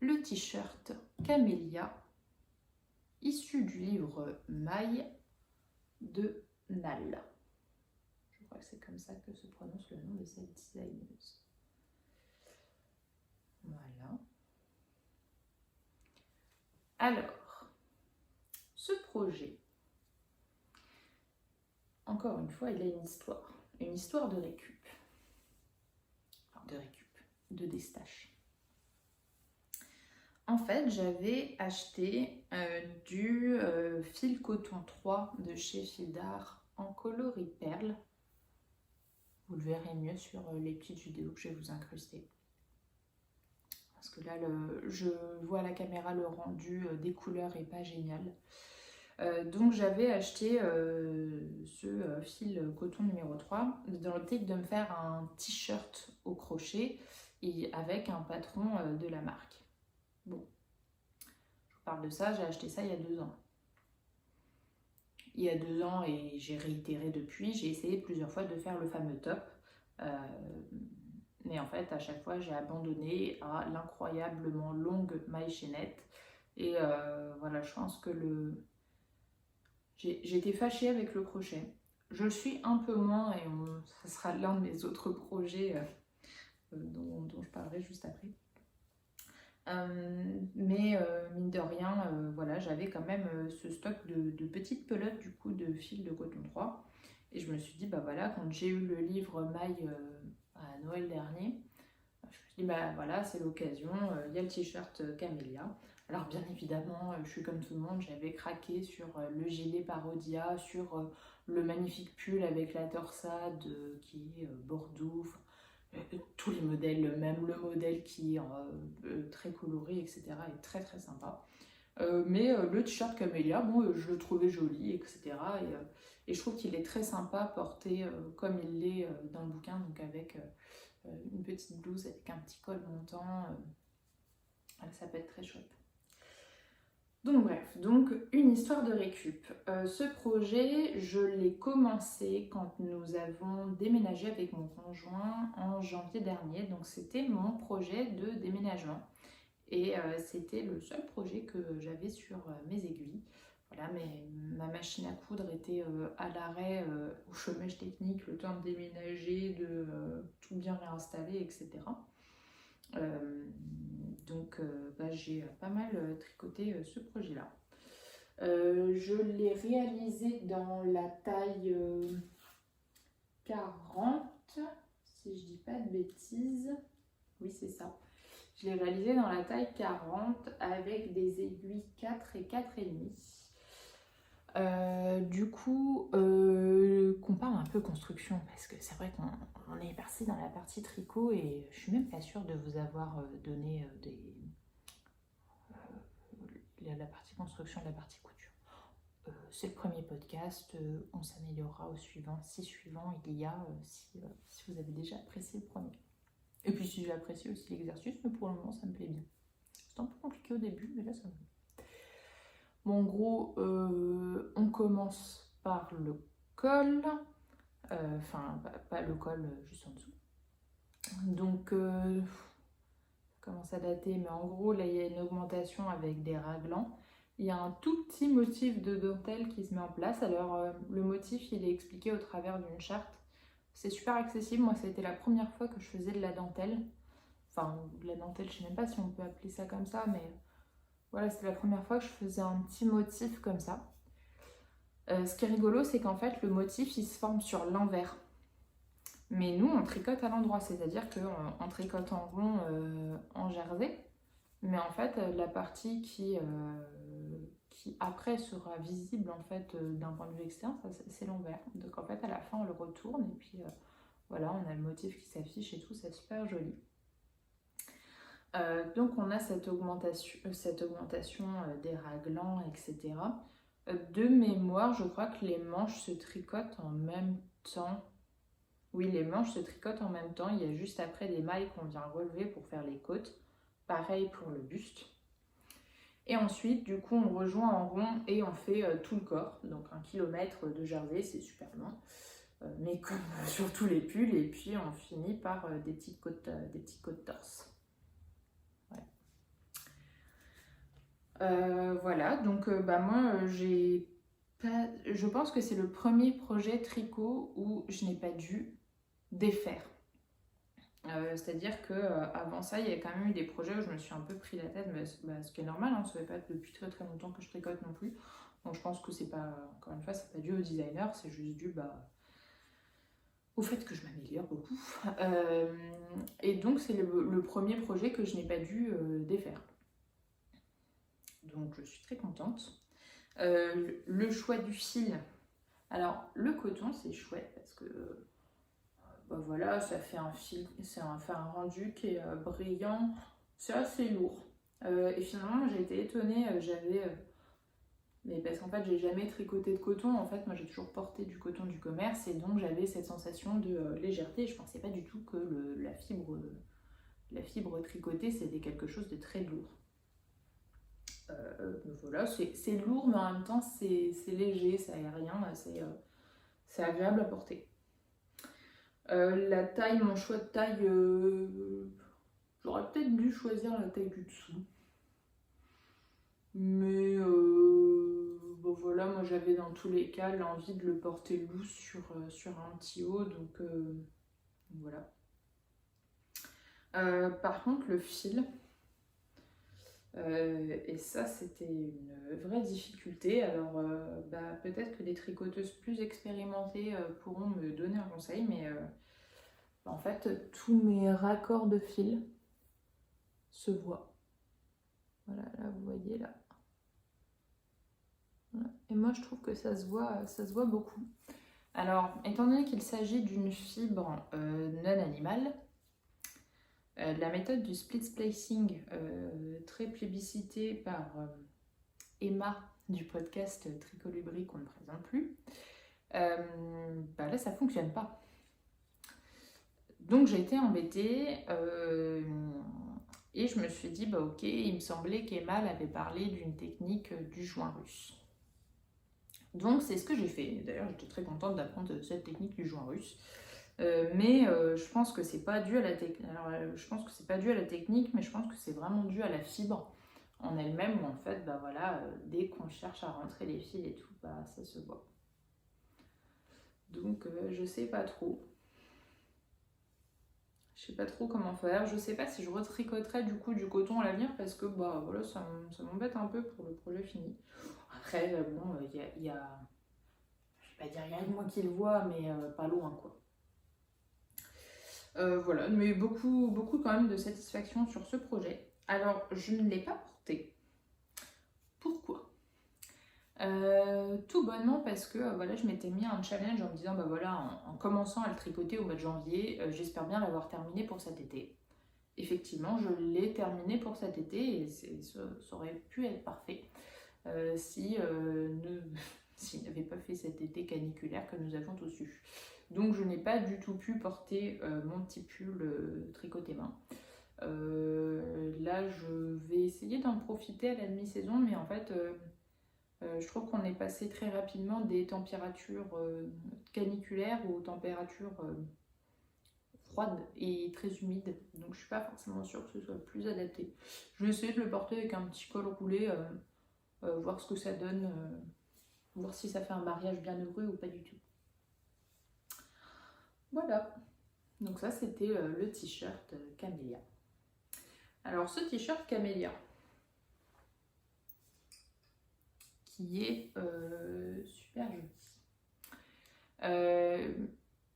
le t-shirt Camélia, issu du livre Maille de Nal. Je crois que c'est comme ça que se prononce le nom de cette designeuse. Voilà. Alors, ce projet, encore une fois, il a une histoire de récup, enfin de déstache. En fait, j'avais acheté du fil coton 3 de chez Fil d'Art en coloris perle. Vous le verrez mieux sur les petites vidéos que je vais vous incruster. Parce que là, je vois à la caméra le rendu des couleurs est pas génial. Donc j'avais acheté ce fil coton numéro 3 dans l'optique de me faire un t-shirt au crochet et avec un patron de la marque. Bon, je vous parle de ça, j'ai acheté ça il y a 2 ans. Il y a 2 ans et j'ai réitéré depuis, j'ai essayé plusieurs fois de faire le fameux top. Mais en fait, à chaque fois, j'ai abandonné à l'incroyablement longue maille chaînette. Et voilà, je pense que j'étais fâchée avec le crochet. Je le suis un peu moins et ça sera l'un de mes autres projets dont je parlerai juste après. Mais mine de rien, voilà, j'avais quand même ce stock de petites pelotes du coup de fil de coton 3. Et je me suis dit, bah voilà, quand j'ai eu le livre maille à Noël dernier, je me suis dit, bah voilà, c'est l'occasion, il y a le t-shirt Camélia. Alors bien évidemment, je suis comme tout le monde, j'avais craqué sur le gilet Parodia, sur le magnifique pull avec la torsade qui est bordeaux, tous les modèles, même le modèle qui est très coloré, etc. est très très sympa. Mais le t-shirt Camélia, bon, je le trouvais joli, etc. Et je trouve qu'il est très sympa porté comme il l'est dans le bouquin, donc avec une petite blouse avec un petit col montant. Ça peut être très chouette. Donc bref, donc une histoire de récup. Ce projet, je l'ai commencé quand nous avons déménagé avec mon conjoint en janvier dernier. Donc c'était mon projet de déménagement. Et c'était le seul projet que j'avais sur mes aiguilles. Voilà, mais ma machine à coudre était à l'arrêt, au chômage technique, le temps de déménager, de tout bien réinstaller, etc. Donc bah, j'ai pas mal tricoté ce projet-là. Je l'ai réalisé dans la taille 40, si je dis pas de bêtises. Oui, c'est ça. Je l'ai réalisé dans la taille 40 avec des aiguilles 4 et 4,5. Du coup, qu'on parle un peu construction, parce que c'est vrai qu'on est passé dans la partie tricot et je suis même pas sûre de vous avoir donné la partie construction, la partie couture. C'est le premier podcast, on s'améliorera au suivant. Si suivant il y a, si vous avez déjà apprécié le premier. Et puis si j'ai apprécié aussi l'exercice, mais pour le moment ça me plaît bien. C'était un peu compliqué au début, mais là ça me plaît. Bon, en gros, on commence par le col, enfin pas le col, juste en dessous. Donc, ça commence à dater, mais en gros, là il y a une augmentation avec des raglans. Il y a un tout petit motif de dentelle qui se met en place. Alors, le motif, il est expliqué au travers d'une charte. C'est super accessible. Moi, ça a été la première fois que je faisais de la dentelle. Enfin, de la dentelle, je sais même pas si on peut appeler ça comme ça, mais voilà, c'était la première fois que je faisais un petit motif comme ça. Ce qui est rigolo, c'est qu'en fait, le motif, il se forme sur l'envers. Mais nous, on tricote à l'endroit, c'est-à-dire qu'on tricote en rond en jersey. Mais en fait, la partie qui après sera visible en fait d'un point de vue externe, c'est l'envers. Donc en fait, à la fin, on le retourne et puis voilà, on a le motif qui s'affiche et tout, c'est super joli. Donc on a cette augmentation des raglans, etc. De mémoire, je crois que les manches se tricotent en même temps. Oui, les manches se tricotent en même temps. Il y a juste après des mailles qu'on vient relever pour faire les côtes. Pareil pour le buste. Et ensuite, du coup, on rejoint en rond et on fait tout le corps. Donc 1 kilomètre de jersey, c'est super long. Mais comme sur tous les pulls. Et puis on finit par des petites côtes torse. Voilà, donc moi je pense que c'est le premier projet tricot où je n'ai pas dû défaire. C'est-à-dire que avant ça, il y a quand même eu des projets où je me suis un peu pris la tête, mais ce qui est normal, hein, ça fait pas depuis très très longtemps que je tricote non plus. Donc je pense que c'est pas, encore une fois, c'est pas dû au designer, c'est juste dû au fait que je m'améliore beaucoup. Et donc c'est le premier projet que je n'ai pas dû défaire. Donc je suis très contente. Le choix du fil. Alors le coton c'est chouette parce que voilà, ça fait un fil, fait un rendu qui est brillant, c'est assez lourd. Et finalement j'ai été étonnée, mais parce qu'en fait j'ai jamais tricoté de coton, en fait moi j'ai toujours porté du coton du commerce et donc j'avais cette sensation de légèreté. Je pensais pas du tout que la fibre tricotée c'était quelque chose de très lourd. Donc voilà, c'est lourd mais en même temps c'est léger, c'est aérien, c'est agréable à porter. La taille, mon choix de taille, j'aurais peut-être dû choisir la taille du dessous. Mais bon voilà, moi j'avais dans tous les cas l'envie de le porter loose sur un petit haut, donc voilà. Par contre, le fil, et ça c'était une vraie difficulté. Alors peut-être que des tricoteuses plus expérimentées pourront me donner un conseil, mais en fait tous mes raccords de fil se voient. Voilà, là vous voyez là. Voilà. Et moi je trouve que ça se voit beaucoup. Alors, étant donné qu'il s'agit d'une fibre non animale, la méthode du split splicing, très plébiscitée par Emma du podcast Tricolibri qu'on ne présente plus, là ça fonctionne pas. Donc j'ai été embêtée et je me suis dit ok, il me semblait qu'Emma avait parlé d'une technique du joint russe. Donc c'est ce que j'ai fait. D'ailleurs j'étais très contente d'apprendre cette technique du joint russe. Mais je pense que c'est pas dû à la technique. Alors je pense que c'est pas dû à la technique, mais je pense que c'est vraiment dû à la fibre en elle-même où en fait voilà, dès qu'on cherche à rentrer les fils et tout, ça se voit. Donc je sais pas trop. Je sais pas trop comment faire. Je sais pas si je retricoterai du coup du coton à l'avenir parce que voilà, ça m'embête un peu pour le projet fini. Après bon, il y a je vais pas dire il y a que moi qui le vois, mais pas loin quoi. Voilà, mais beaucoup quand même de satisfaction sur ce projet. Alors, je ne l'ai pas porté. Pourquoi? Tout bonnement parce que voilà, je m'étais mis un challenge en me disant voilà, en commençant à le tricoter au mois de janvier, j'espère bien l'avoir terminé pour cet été. Effectivement, je l'ai terminé pour cet été et ça aurait pu être parfait s'il n'avait pas fait cet été caniculaire que nous avons tous eu. Donc je n'ai pas du tout pu porter mon petit pull tricoté main. Là je vais essayer d'en profiter à la demi-saison, mais en fait je trouve qu'on est passé très rapidement des températures caniculaires aux températures froides et très humides, donc je suis pas forcément sûre que ce soit plus adapté. Je vais essayer de le porter avec un petit col roulé, voir ce que ça donne, voir si ça fait un mariage bien heureux ou pas du tout. Voilà, donc ça c'était le t-shirt Camélia. Alors ce t-shirt Camélia, qui est super joli.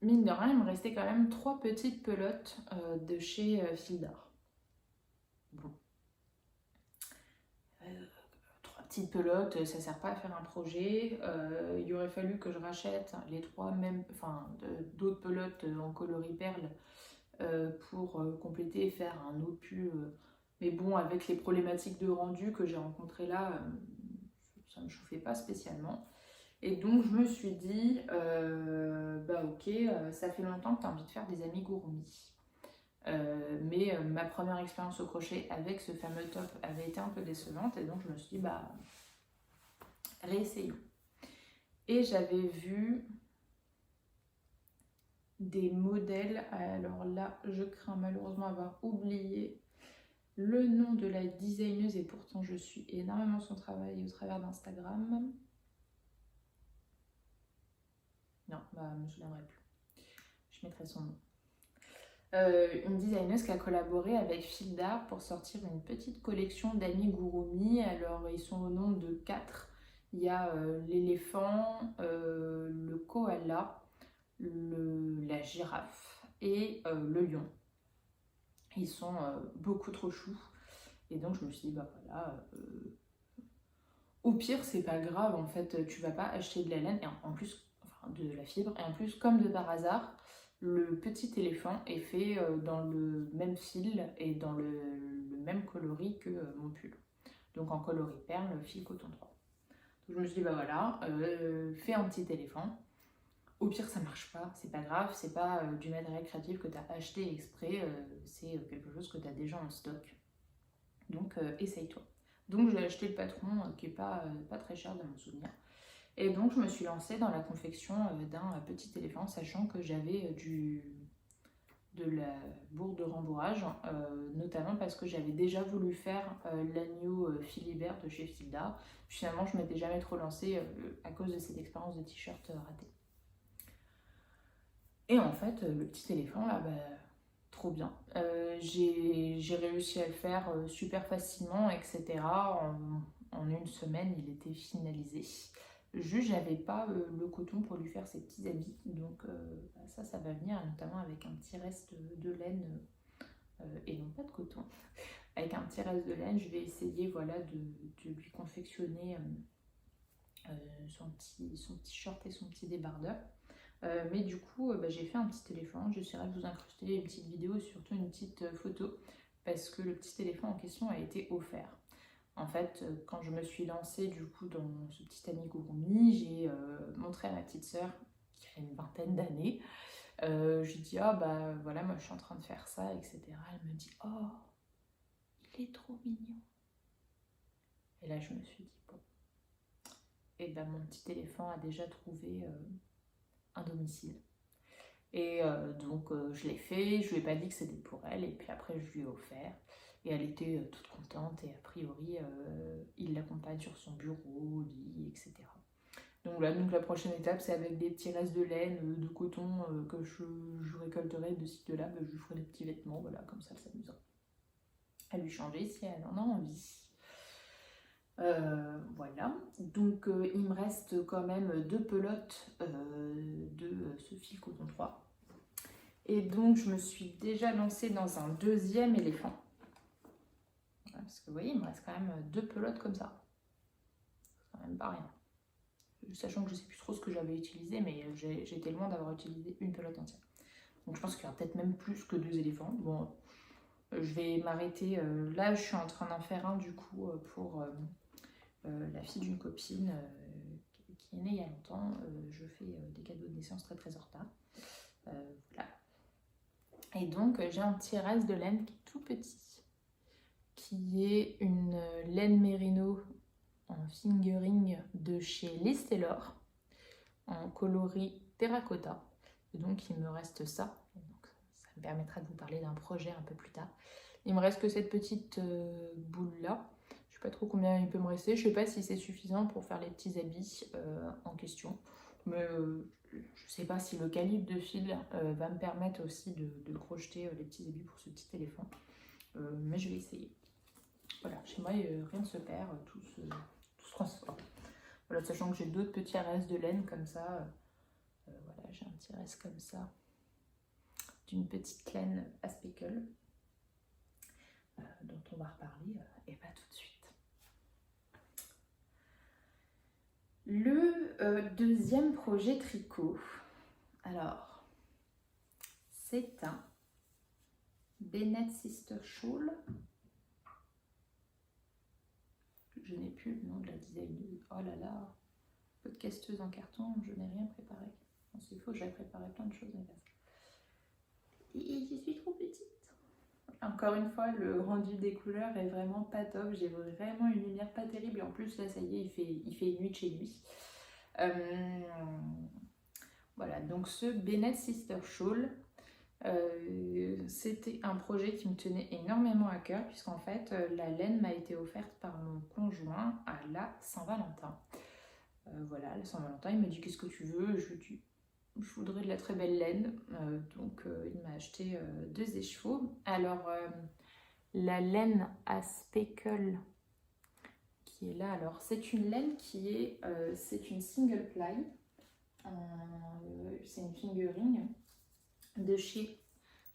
Mine de rien, il me restait quand même 3 petites pelotes de chez Fildar. Bon. 3 petites pelotes, ça sert pas à faire un projet. Il aurait fallu que je rachète les 3 mêmes, d'autres pelotes en coloris perle pour compléter et faire un autre pull. Mais bon, avec les problématiques de rendu que j'ai rencontrées là, ça ne me chauffait pas spécialement. Et donc je me suis dit, ok, ça fait longtemps que tu as envie de faire des amigurumis. Mais ma première expérience au crochet avec ce fameux top avait été un peu décevante et donc je me suis dit, réessayons. Et j'avais vu des modèles, alors là je crains malheureusement avoir oublié le nom de la designeuse et pourtant je suis énormément son travail au travers d'Instagram. Non, je ne me souviendrai plus. Je mettrai son nom. une designeuse qui a collaboré avec Fil d'Art pour sortir une petite collection d'amigurumi. Alors ils sont au nombre de 4. Il y a l'éléphant, le koala, la girafe et le lion. Ils sont beaucoup trop choux. Et donc je me suis dit, bah voilà, au pire c'est pas grave, en fait tu vas pas acheter de la laine, et en plus, enfin de la fibre, et en plus comme de par hasard, le petit éléphant est fait dans le même fil et dans le même coloris que mon pull. Donc en coloris perle, fil coton 3. Donc je me suis dit, bah voilà, fais un petit éléphant. Au pire, ça marche pas, c'est pas grave, c'est pas du matériel créatif que tu as acheté exprès, c'est quelque chose que tu as déjà en stock. Donc essaye-toi. Donc j'ai acheté le patron qui est pas très cher dans mon souvenir. Et donc je me suis lancée dans la confection d'un petit éléphant, sachant que j'avais de la bourre de rembourrage, notamment parce que j'avais déjà voulu faire l'agneau Philibert de chez Filda. Finalement, je m'étais jamais trop lancée à cause de cette expérience de t-shirt ratée. Et en fait, le petit éléphant, là, bah, trop bien. J'ai réussi à le faire super facilement, etc. En une semaine, il était finalisé. Juste, j'avais pas le coton pour lui faire ses petits habits. Donc bah, ça va venir, notamment avec un petit reste de laine et non pas de coton. Avec un petit reste de laine, je vais essayer voilà, de lui confectionner son petit short et son petit débardeur. Mais du coup, bah, j'ai fait un petit éléphant. J'essaierai de vous incruster une petite vidéo, surtout une petite photo, parce que le petit éléphant en question a été offert. En fait, quand je me suis lancée du coup dans ce petit amigurumi, j'ai montré à ma petite sœur, qui a une vingtaine d'années, j'ai dit, ah bah voilà, moi je suis en train de faire ça, etc. Elle me dit, oh, il est trop mignon. Et là, je me suis dit, bon, et ben mon petit éléphant a déjà trouvé un domicile. Et donc je l'ai fait, je lui ai pas dit que c'était pour elle, et puis après je lui ai offert. Et elle était toute contente, et a priori il l'accompagne sur son bureau, au lit, etc. Donc voilà, donc la prochaine étape c'est avec des petits restes de laine, de coton que je récolterai de ci de là, je lui ferai des petits vêtements, voilà, comme ça elle s'amusera à lui changer si elle en a envie. Voilà, donc il me reste quand même 2 pelotes de ce fil coton 3. Et donc je me suis déjà lancée dans un deuxième éléphant. Parce que vous voyez, il me reste quand même 2 pelotes comme ça. C'est quand même pas rien. Sachant que je sais plus trop ce que j'avais utilisé, mais j'étais loin d'avoir utilisé une pelote entière. Donc je pense qu'il y aura peut-être même plus que 2 éléphants. Bon, je vais m'arrêter. Là, je suis en train d'en faire un du coup pour la fille d'une copine qui est née il y a longtemps. Je fais des cadeaux de naissance très très en retard. Voilà. Et donc j'ai un petit reste de laine qui est tout petit, qui est une laine mérino en fingering de chez Liz Taylor, en coloris terracotta. Et donc il me reste ça. Donc, ça me permettra de vous parler d'un projet un peu plus tard. Il me reste que cette petite boule là. Je sais pas trop combien il peut me rester. Je sais pas si c'est suffisant pour faire les petits habits en question. Mais je sais pas si le calibre de fil va me permettre aussi de crocheter les petits habits pour ce petit éléphant. Mais je vais essayer. Voilà, chez moi rien ne se perd, tout se transforme. Voilà, sachant que j'ai d'autres petits restes de laine comme ça. Voilà, j'ai un petit reste comme ça d'une petite laine à speckle dont on va reparler et pas tout de suite. Le deuxième projet tricot, alors c'est un Bennett Sister Shawl. Je n'ai plus le nom de la designeuse. Oh là là, podcasteuse en carton, je n'ai rien préparé. C'est faux, j'avais préparé plein de choses. Et je suis trop petite. Encore une fois, le rendu des couleurs est vraiment pas top. J'ai vraiment une lumière pas terrible. Et en plus, là, ça y est, il fait nuit de chez lui. Voilà, donc ce Bennett Sister Shawl, c'était un projet qui me tenait énormément à cœur, puisqu'en fait, la laine m'a été offerte par mon conjoint à la Saint-Valentin. Voilà, la Saint-Valentin, il m'a dit qu'est-ce que tu veux, je lui dis je voudrais de la très belle laine, donc il m'a acheté 2 échevaux. Alors la laine à speckle qui est là, alors c'est une laine qui est, c'est une single ply, c'est une fingering de chez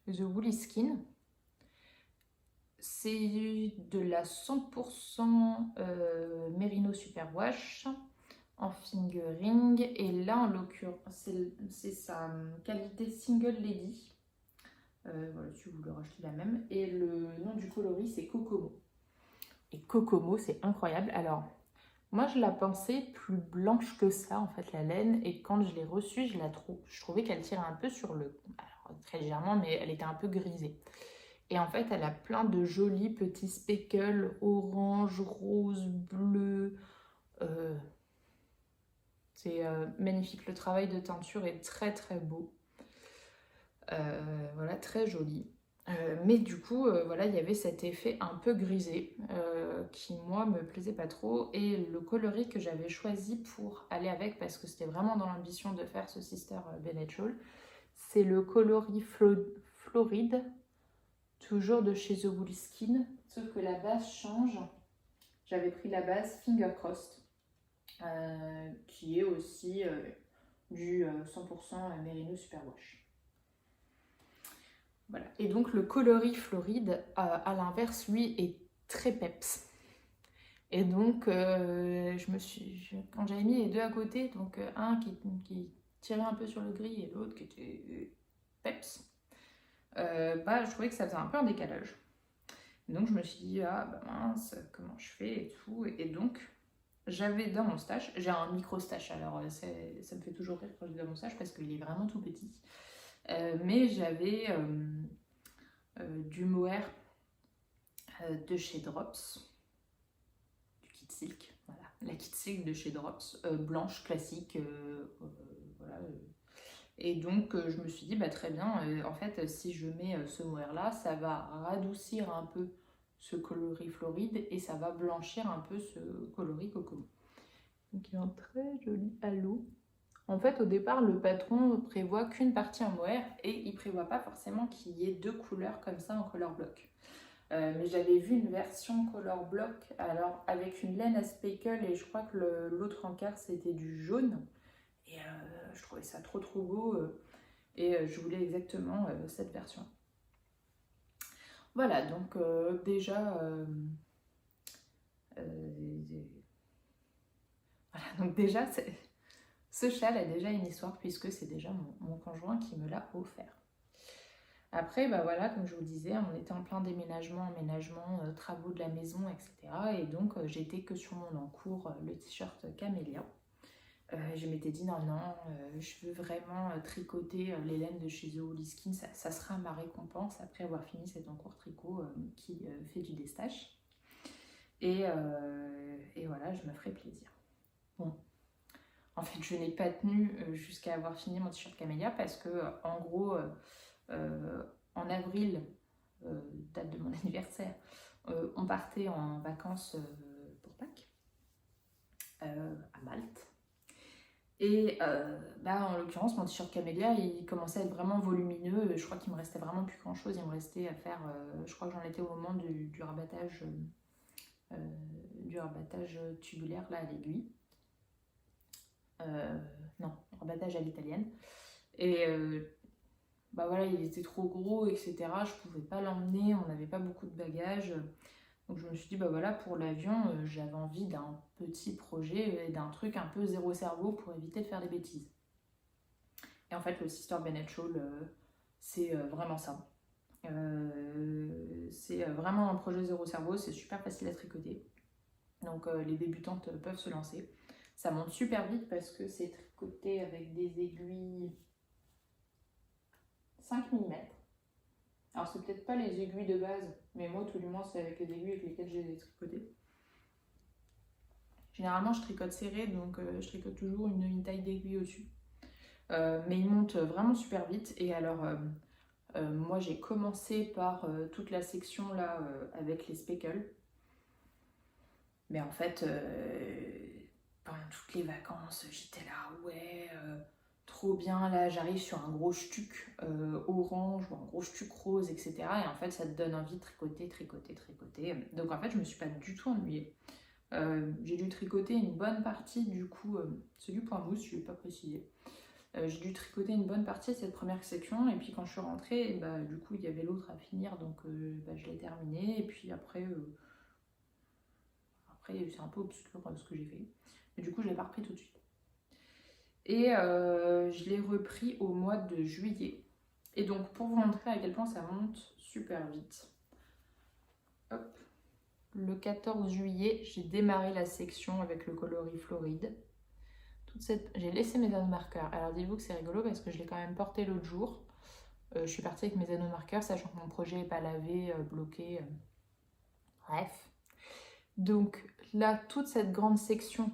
The Woolly Skin. C'est de la 100% Merino Superwash en fingering, et là en l'occurrence c'est sa qualité single lady. Voilà, si vous voulez racheter la même, et le nom du coloris c'est Kokomo, et Kokomo c'est incroyable. Alors moi je la pensais plus blanche que ça en fait, la laine, et quand je l'ai reçue je trouvais qu'elle tirait un peu sur le, alors très légèrement, mais elle était un peu grisée. Et en fait, elle a plein de jolis petits speckles orange, rose, bleu. C'est magnifique. Le travail de teinture est très très beau. Voilà, très joli. Mais du coup, voilà, il y avait cet effet un peu grisé qui, moi, me plaisait pas trop. Et le coloris que j'avais choisi pour aller avec, parce que c'était vraiment dans l'ambition de faire ce Sister Bennet Shawl, c'est le coloris Floride, toujours de chez The Woolly Skin, sauf que la base change. J'avais pris la base Finger Crossed, qui est aussi du 100% Merino Superwash. Voilà. Et donc le coloris Floride, à l'inverse, lui, est très peps. Et donc, quand j'avais mis les deux à côté, donc un qui tirait un peu sur le gris et l'autre qui était peps, je trouvais que ça faisait un peu un décalage. Donc je me suis dit, ah bah mince, comment je fais et tout. Et donc, j'avais dans mon stash, j'ai un micro stash, alors ça me fait toujours rire quand je dis dans mon stash parce qu'il est vraiment tout petit. Mais j'avais du mohair de chez Drops, du kit silk, voilà, la kit silk de chez Drops, blanche, classique, voilà. Et donc je me suis dit, bah très bien, en fait, si je mets ce mohair là, ça va radoucir un peu ce coloris Floride et ça va blanchir un peu ce coloris Kokomo. Donc il y a un très joli halo. En fait, au départ, le patron prévoit qu'une partie en mohair et il prévoit pas forcément qu'il y ait 2 couleurs comme ça en color block. Mais j'avais vu une version color block, alors avec une laine à speckle, et je crois que l'autre encart c'était du jaune. Et je trouvais ça trop beau, et je voulais exactement cette version. Voilà, donc déjà... voilà, donc déjà, ce châle a déjà une histoire puisque c'est déjà mon conjoint qui me l'a offert. Après, bah voilà, comme je vous disais, on était en plein déménagement, emménagement, travaux de la maison, etc. Et donc, j'étais que sur mon encours, le t-shirt Camélia. Je m'étais dit non, je veux vraiment tricoter les laines de chez The Woolly Skin, ça sera ma récompense après avoir fini cet encours tricot qui fait du destache. Et voilà, je me ferai plaisir. Bon, en fait, je n'ai pas tenu jusqu'à avoir fini mon t-shirt Camélia parce que, en gros, en avril, date de mon anniversaire, on partait en vacances pour Pâques à Malte. Et en l'occurrence, mon t-shirt Camélia, il commençait à être vraiment volumineux. Je crois qu'il me restait vraiment plus grand chose. Il me restait à faire, je crois que j'en étais au moment du rabattage tubulaire là à l'aiguille. Non, rabattage à l'italienne. Et voilà, il était trop gros, etc. Je pouvais pas l'emmener, on n'avait pas beaucoup de bagages. Donc je me suis dit, bah voilà, pour l'avion, j'avais envie d'un petit projet, d'un truc un peu zéro cerveau pour éviter de faire des bêtises. Et en fait, le Sister Bennet Shawl, c'est vraiment ça. C'est vraiment un projet zéro cerveau, c'est super facile à tricoter. Donc les débutantes peuvent se lancer. Ça monte super vite parce que c'est tricoté avec des aiguilles 5 mm. Alors c'est peut-être pas les aiguilles de base, mais moi tout du moins c'est avec les aiguilles avec lesquelles j'ai tricoté. Généralement je tricote serré, donc je tricote toujours une taille d'aiguille au-dessus. Mais il monte vraiment super vite. Et alors moi j'ai commencé par toute la section là avec les speckles. Mais en fait pendant toutes les vacances j'étais là, ouais, trop bien, là j'arrive sur un gros stuc orange ou un gros stuc rose, etc. Et en fait ça te donne envie de tricoter, tricoter, tricoter. Donc en fait je me suis pas du tout ennuyée. J'ai dû tricoter une bonne partie du coup, c'est du point mousse, je ne l'ai pas précisé. J'ai dû tricoter une bonne partie de cette première section et puis quand je suis rentrée, bah, du coup il y avait l'autre à finir donc bah, je l'ai terminé et puis après c'est un peu obscur ce que j'ai fait. Mais du coup je l'ai pas repris tout de suite. Et je l'ai repris au mois de juillet. Et donc pour vous montrer à quel point ça monte super vite. Hop. Le 14 juillet, j'ai démarré la section avec le coloris Floride. J'ai laissé mes anneaux marqueurs. Alors dites-vous que c'est rigolo parce que je l'ai quand même porté l'autre jour. Je suis partie avec mes anneaux marqueurs, sachant que mon projet n'est pas lavé, bloqué. Bref. Donc là, toute cette grande section,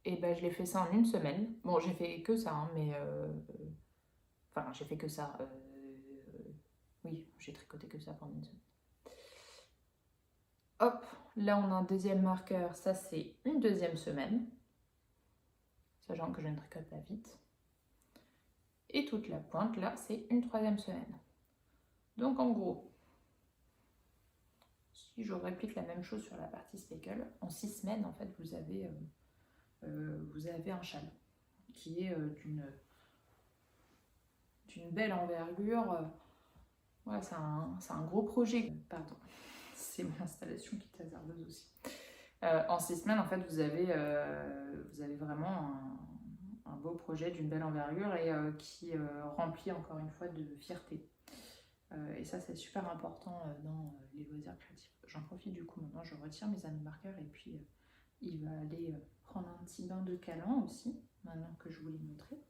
et ben, je l'ai fait ça en une semaine. Bon, j'ai fait que ça, hein, mais... Enfin, j'ai fait que ça. Oui, j'ai tricoté que ça pendant une semaine. Hop, là on a un deuxième marqueur. Ça, c'est une deuxième semaine. Sachant que je ne tricote pas vite. Et toute la pointe, là, c'est une troisième semaine. Donc en gros, si je réplique la même chose sur la partie speckle, en 6 semaines, en fait, vous avez un châle qui est d'une belle envergure. Voilà, c'est un gros projet. Pardon, c'est mon installation qui est hasardeuse aussi. En 6 semaines, en fait, vous avez vraiment un beau projet d'une belle envergure et qui remplit encore une fois de fierté. Et ça, c'est super important dans les loisirs créatifs. J'en profite du coup maintenant, je retire mes anneaux marqueurs et puis il va aller prendre un petit bain de câlin aussi, maintenant que je vous l'ai montré.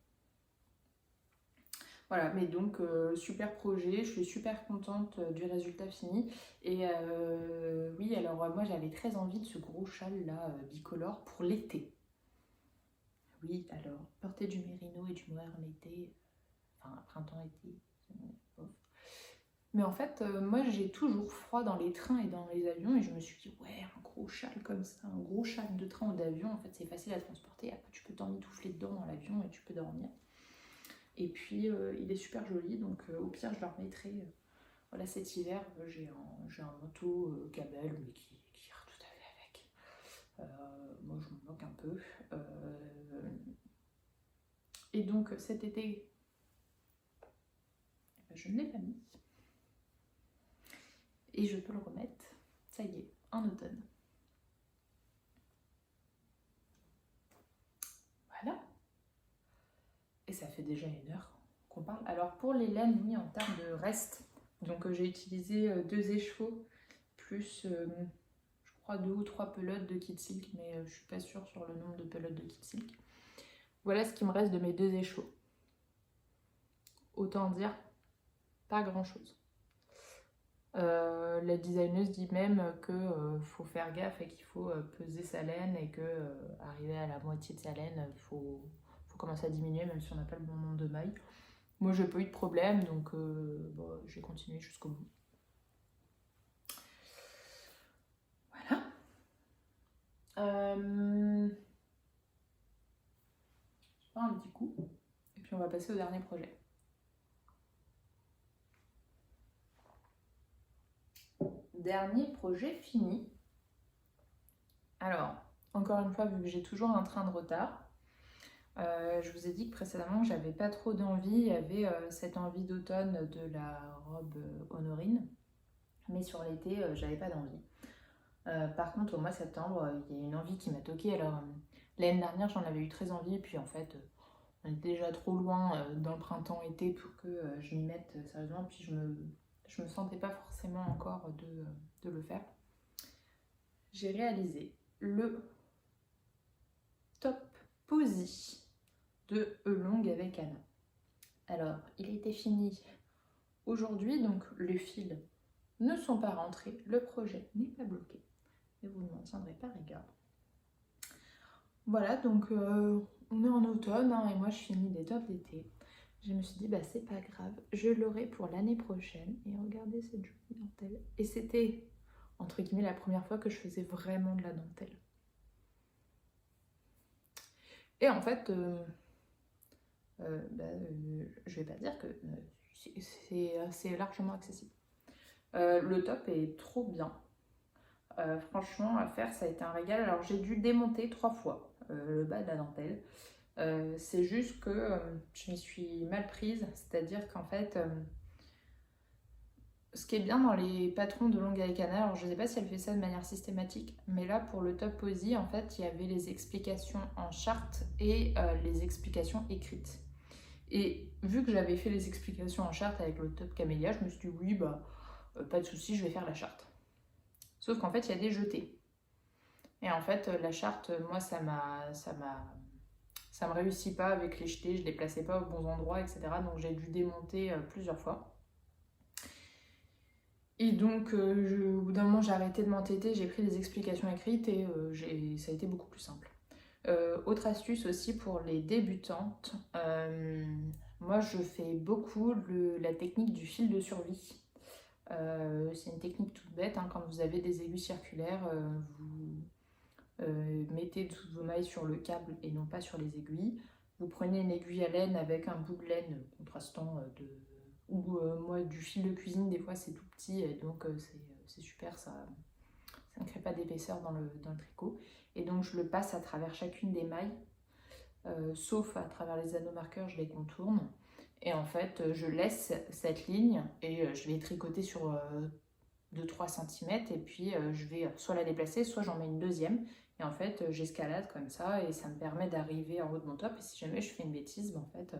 Voilà, mais donc super projet, je suis super contente du résultat fini. Et oui, alors moi j'avais très envie de ce gros châle là bicolore pour l'été. Oui, alors porter du mérino et du mohair en été, enfin printemps-été, mais en fait, moi j'ai toujours froid dans les trains et dans les avions et je me suis dit ouais, un gros châle comme ça, un gros châle de train ou d'avion, en fait c'est facile à transporter, après tu peux t'emmitoufler dedans dans l'avion et tu peux dormir. Et puis il est super joli, donc au pire je le remettrai. Voilà, cet hiver j'ai un manteau camel mais qui ira tout à fait avec. Moi je m'en moque un peu. Et donc cet été, je ne l'ai pas mis. Et je peux le remettre, ça y est, en automne. Voilà. Et ça fait déjà 1 heure qu'on parle. Alors pour les laines, oui, en termes de reste, donc j'ai utilisé 2 écheveaux, plus je crois 2 ou 3 pelotes de Kid Silk, mais je suis pas sûre sur le nombre de pelotes de Kid Silk. Voilà ce qui me reste de mes 2 écheveaux. Autant dire, pas grand chose. La designeuse dit même que faut faire gaffe et qu'il faut peser sa laine et que arriver à la moitié de sa laine, faut commencer à diminuer même si on n'a pas le bon nombre de mailles. Moi j'ai pas eu de problème donc bon, j'ai continué jusqu'au bout. Voilà. Je prends un petit coup et puis on va passer au dernier projet. Dernier projet fini. Alors, encore une fois, vu que j'ai toujours un train de retard, je vous ai dit que précédemment, j'avais pas trop d'envie. Il y avait cette envie d'automne de la robe Honorine, mais sur l'été, j'avais pas d'envie. Par contre, au mois de septembre, il y a une envie qui m'a toquée. Alors, l'année dernière, j'en avais eu très envie, et puis en fait, on est déjà trop loin dans le printemps-été pour que je m'y mette sérieusement, puis je me sentais pas forcément encore de le faire. J'ai réalisé le top posy de Elong avec Anna. Alors, il a été fini aujourd'hui, donc les fils ne sont pas rentrés, le projet n'est pas bloqué, et vous ne m'en tiendrez pas rigueur. Voilà, donc on est en automne, hein, et moi je finis des tops d'été. Je me suis dit, bah c'est pas grave, je l'aurai pour l'année prochaine, et regardez cette jolie dentelle. Et c'était, entre guillemets, la première fois que je faisais vraiment de la dentelle. Et en fait, je vais pas dire que c'est largement accessible. Le top est trop bien. Franchement, à faire, ça a été un régal. Alors, j'ai dû démonter 3 fois le bas de la dentelle. C'est juste que je m'y suis mal prise. C'est-à-dire qu'en fait, ce qui est bien dans les patrons de Longue avec Anna, alors je ne sais pas si elle fait ça de manière systématique, mais là, pour le top Posy, en fait, il y avait les explications en charte et les explications écrites. Et vu que j'avais fait les explications en charte avec le top Camélia, je me suis dit oui, pas de souci, je vais faire la charte. Sauf qu'en fait, il y a des jetés. Et en fait, la charte, moi, ça me réussit pas avec les jetés, je les plaçais pas aux bons endroits, etc. Donc j'ai dû démonter plusieurs fois. Et donc, au bout d'un moment, j'ai arrêté de m'entêter, j'ai pris des explications écrites et ça a été beaucoup plus simple. Autre astuce aussi pour les débutantes, moi je fais beaucoup la technique du fil de survie. C'est une technique toute bête, hein. Quand vous avez des aiguilles circulaires, vous mettez toutes vos mailles sur le câble et non pas sur les aiguilles. Vous prenez une aiguille à laine avec un bout de laine contrastant ou moi du fil de cuisine, des fois c'est tout petit et donc c'est super, ça ne crée pas d'épaisseur dans le tricot. Et donc je le passe à travers chacune des mailles, sauf à travers les anneaux marqueurs, je les contourne. Et en fait, je laisse cette ligne et je vais tricoter sur 2-3 cm et puis je vais soit la déplacer, soit j'en mets une deuxième. Et en fait, j'escalade comme ça et ça me permet d'arriver en haut de mon top. Et si jamais je fais une bêtise, en fait,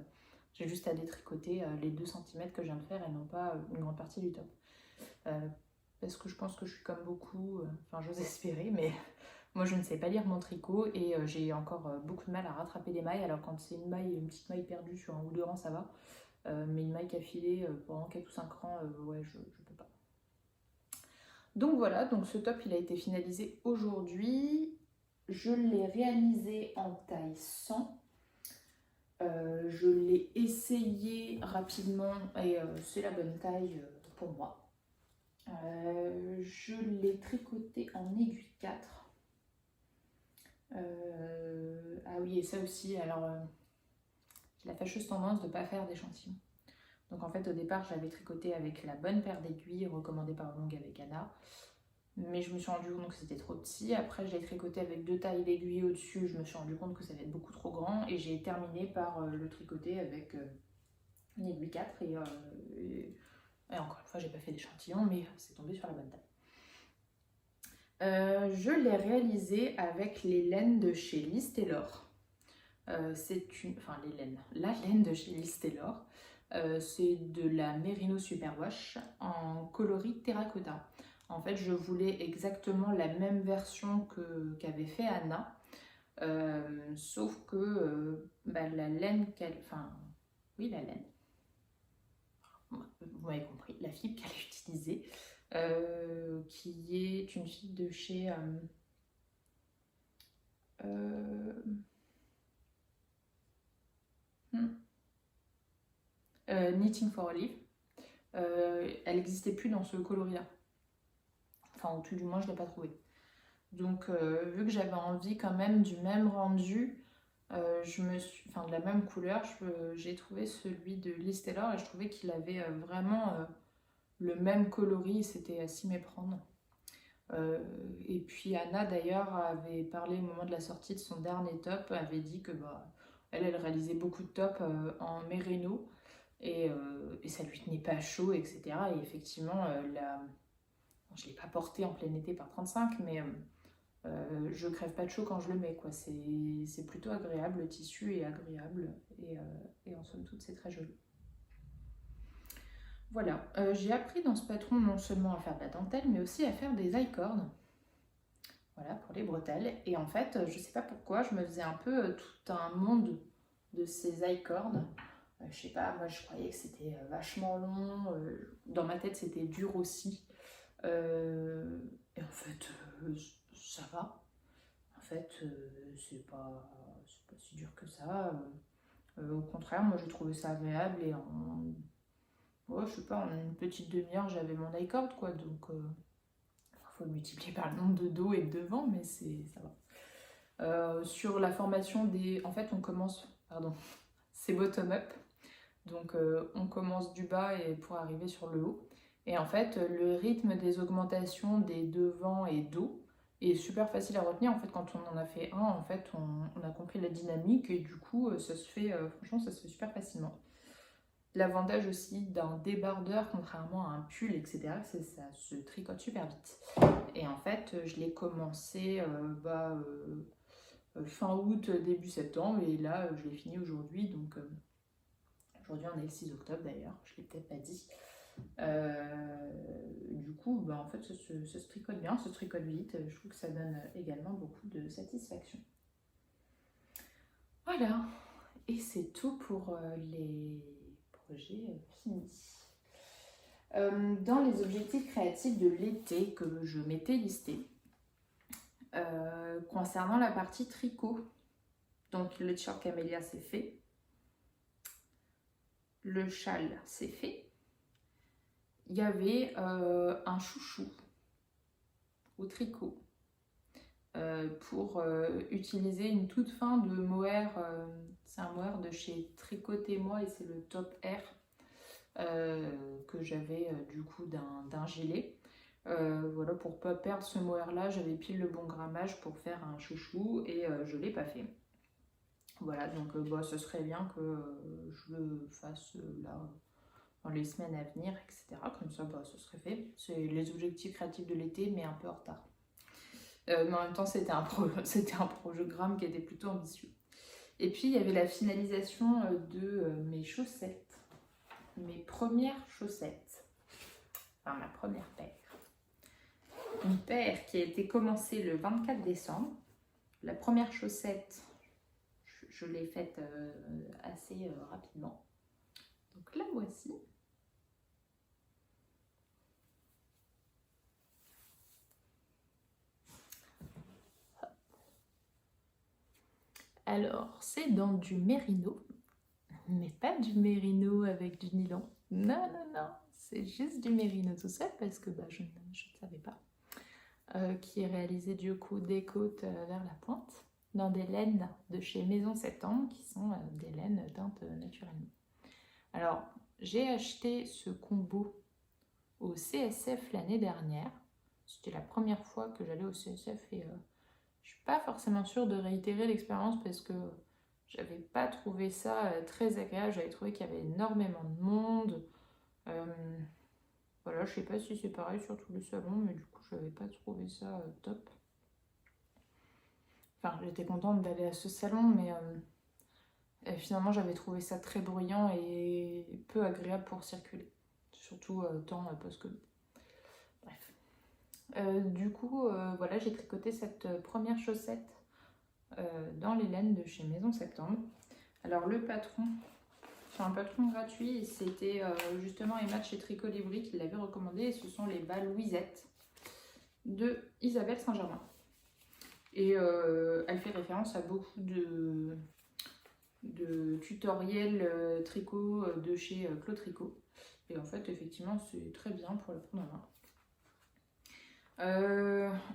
j'ai juste à détricoter les 2 cm que je viens de faire et non pas une grande partie du top. Parce que je pense que je suis comme beaucoup, enfin j'ose espérer, mais moi je ne sais pas lire mon tricot et j'ai encore beaucoup de mal à rattraper des mailles. Alors quand c'est une petite maille perdue sur un ou deux rangs, ça va. Mais une maille qui a filé pendant 4 ou 5 rangs, ouais, je peux pas. Donc voilà, donc ce top il a été finalisé aujourd'hui. Je l'ai réalisé en taille 100. Je l'ai essayé rapidement et c'est la bonne taille pour moi. Je l'ai tricoté en aiguille 4. Ah oui, et ça aussi, alors j'ai la fâcheuse tendance de ne pas faire d'échantillons. Donc en fait, au départ, j'avais tricoté avec la bonne paire d'aiguilles recommandée par Longue avec Anna. Mais je me suis rendu compte que c'était trop petit. Après, j'ai tricoté avec 2 tailles d'aiguilles au-dessus. Je me suis rendu compte que ça allait être beaucoup trop grand. Et j'ai terminé par le tricoter avec une aiguille 4. Et encore une fois, j'ai pas fait d'échantillon, mais c'est tombé sur la bonne taille. Je l'ai réalisé avec les laines de chez Liz Taylor. La laine de chez Liz Taylor. C'est de la Merino Superwash en coloris terracotta. En fait, je voulais exactement la même version qu'avait fait Anna, sauf que la laine qu'elle... Enfin, oui, la laine. Vous m'avez compris, la fibre qu'elle a utilisée, qui est une fibre de chez... Knitting for Olive. Elle n'existait plus dans ce coloris-là. Enfin, au tout du moins, je ne l'ai pas trouvé. Donc, vu que j'avais envie quand même du même rendu, de la même couleur, j'ai trouvé celui de Liz Taylor et je trouvais qu'il avait vraiment le même coloris, c'était à s'y méprendre. Et puis Anna d'ailleurs avait parlé au moment de la sortie de son dernier top, avait dit que elle réalisait beaucoup de tops en mérino et ça lui tenait pas chaud, etc. Et effectivement, je ne l'ai pas porté en plein été par 35, mais je crève pas de chaud quand je le mets, quoi. C'est plutôt agréable, le tissu est agréable et en somme toute c'est très joli. Voilà, j'ai appris dans ce patron non seulement à faire de la dentelle mais aussi à faire des I-cords. Voilà, pour les bretelles. Et en fait, je sais pas pourquoi, je me faisais un peu tout un monde de ces I-cords. Je sais pas, moi je croyais que c'était vachement long. Dans ma tête, c'était dur aussi. Et en fait, ça va. En fait, c'est pas si dur que ça. Au contraire, moi j'ai trouvé ça agréable et je sais pas, en une petite demi-heure, j'avais mon I-cord, quoi. Donc, faut le multiplier par le nombre de dos et de devant, mais ça va. Sur la formation des... En fait, on commence... Pardon, c'est bottom-up. Donc, on commence du bas et pour arriver sur le haut. Et en fait, le rythme des augmentations des devants et dos est super facile à retenir. En fait, quand on en a fait un, en fait, on a compris la dynamique et du coup, ça se fait... franchement, ça se fait super facilement. L'avantage aussi d'un débardeur, contrairement à un pull, etc., c'est que ça se tricote super vite. Et en fait, je l'ai commencé fin août, début septembre, et là, je l'ai fini aujourd'hui. Donc, aujourd'hui, on est le 6 octobre d'ailleurs, je ne l'ai peut-être pas dit. Du coup, en fait, ça se tricote bien, ça se tricote vite. Je trouve que ça donne également beaucoup de satisfaction. Voilà, et c'est tout pour les projets finis. Dans les objectifs créatifs de l'été que je m'étais listé, concernant la partie tricot, donc le t-shirt Camélia c'est fait, le châle c'est fait, il y avait un chouchou au tricot pour utiliser une toute fin de mohair, c'est un mohair de chez Tricotez-moi et c'est le top R. Que j'avais du coup d'un gilet. Voilà, pour pas perdre ce mohair là, j'avais pile le bon grammage pour faire un chouchou et je l'ai pas fait. Voilà, donc ce serait bien que je le fasse là dans les semaines à venir, etc. Comme ça, ce serait fait. C'est les objectifs créatifs de l'été, mais un peu en retard. Mais en même temps, c'était un programme qui était plutôt ambitieux. Et puis, il y avait la finalisation de mes chaussettes. Mes premières chaussettes, enfin ma première paire. Une paire qui a été commencée le 24 décembre. La première chaussette, je l'ai faite assez rapidement. Donc la voici. Alors, c'est dans du mérino, mais pas du mérino avec du nylon. Non, non, non, c'est juste du mérino tout seul parce que je ne savais pas. Qui est réalisé du coup des côtes vers la pointe dans des laines de chez Maison Septembre qui sont des laines teintes naturellement. Alors, j'ai acheté ce combo au CSF l'année dernière. C'était la première fois que j'allais au CSF et je suis pas forcément sûre de réitérer l'expérience parce que j'avais pas trouvé ça très agréable. J'avais trouvé qu'il y avait énormément de monde. Voilà, je sais pas si c'est pareil sur tous les salons, mais du coup, je n'avais pas trouvé ça top. Enfin, j'étais contente d'aller à ce salon, mais finalement, j'avais trouvé ça très bruyant et peu agréable pour circuler. Surtout temps post-Covid. Bref. Du coup, voilà, j'ai tricoté cette première chaussette dans les laines de chez Maison Septembre. Alors, le patron, c'est un patron gratuit et c'était justement Emma de chez Tricot Libri qui l'avait recommandé. Et ce sont les bas Louisette de Isabelle Saint-Germain. Et elle fait référence à beaucoup de tutoriels tricot de chez Claude Tricot. Et en fait, effectivement, c'est très bien pour le prendre en main.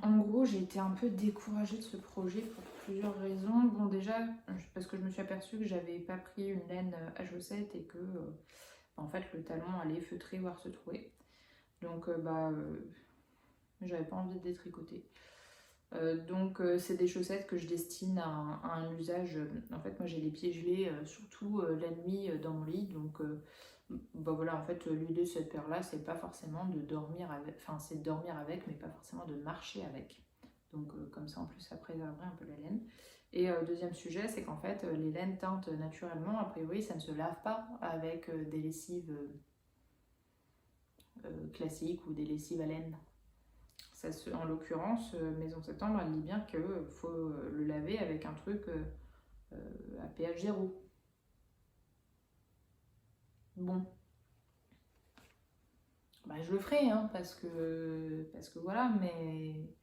En gros, j'ai été un peu découragée de ce projet pour plusieurs raisons. Bon, déjà, parce que je me suis aperçue que j'avais pas pris une laine à chaussette et que en fait, le talon allait feutrer, voire se trouer. Donc, j'avais pas envie de détricoter. Donc c'est des chaussettes que je destine à un usage. En fait, moi j'ai les pieds gelés, surtout la nuit dans mon lit. Donc voilà, en fait, l'idée de cette paire-là, c'est pas forcément de dormir avec, enfin c'est de dormir avec, mais pas forcément de marcher avec. Donc comme ça, en plus, ça préserverait un peu la laine. Et deuxième sujet, c'est qu'en fait, les laines teintes naturellement, a priori, ça ne se lave pas avec des lessives classiques ou des lessives à laine. En l'occurrence, Maison Septembre, elle dit bien qu'il faut le laver avec un truc à pH 0. Bon, je le ferai, hein, parce que voilà, mais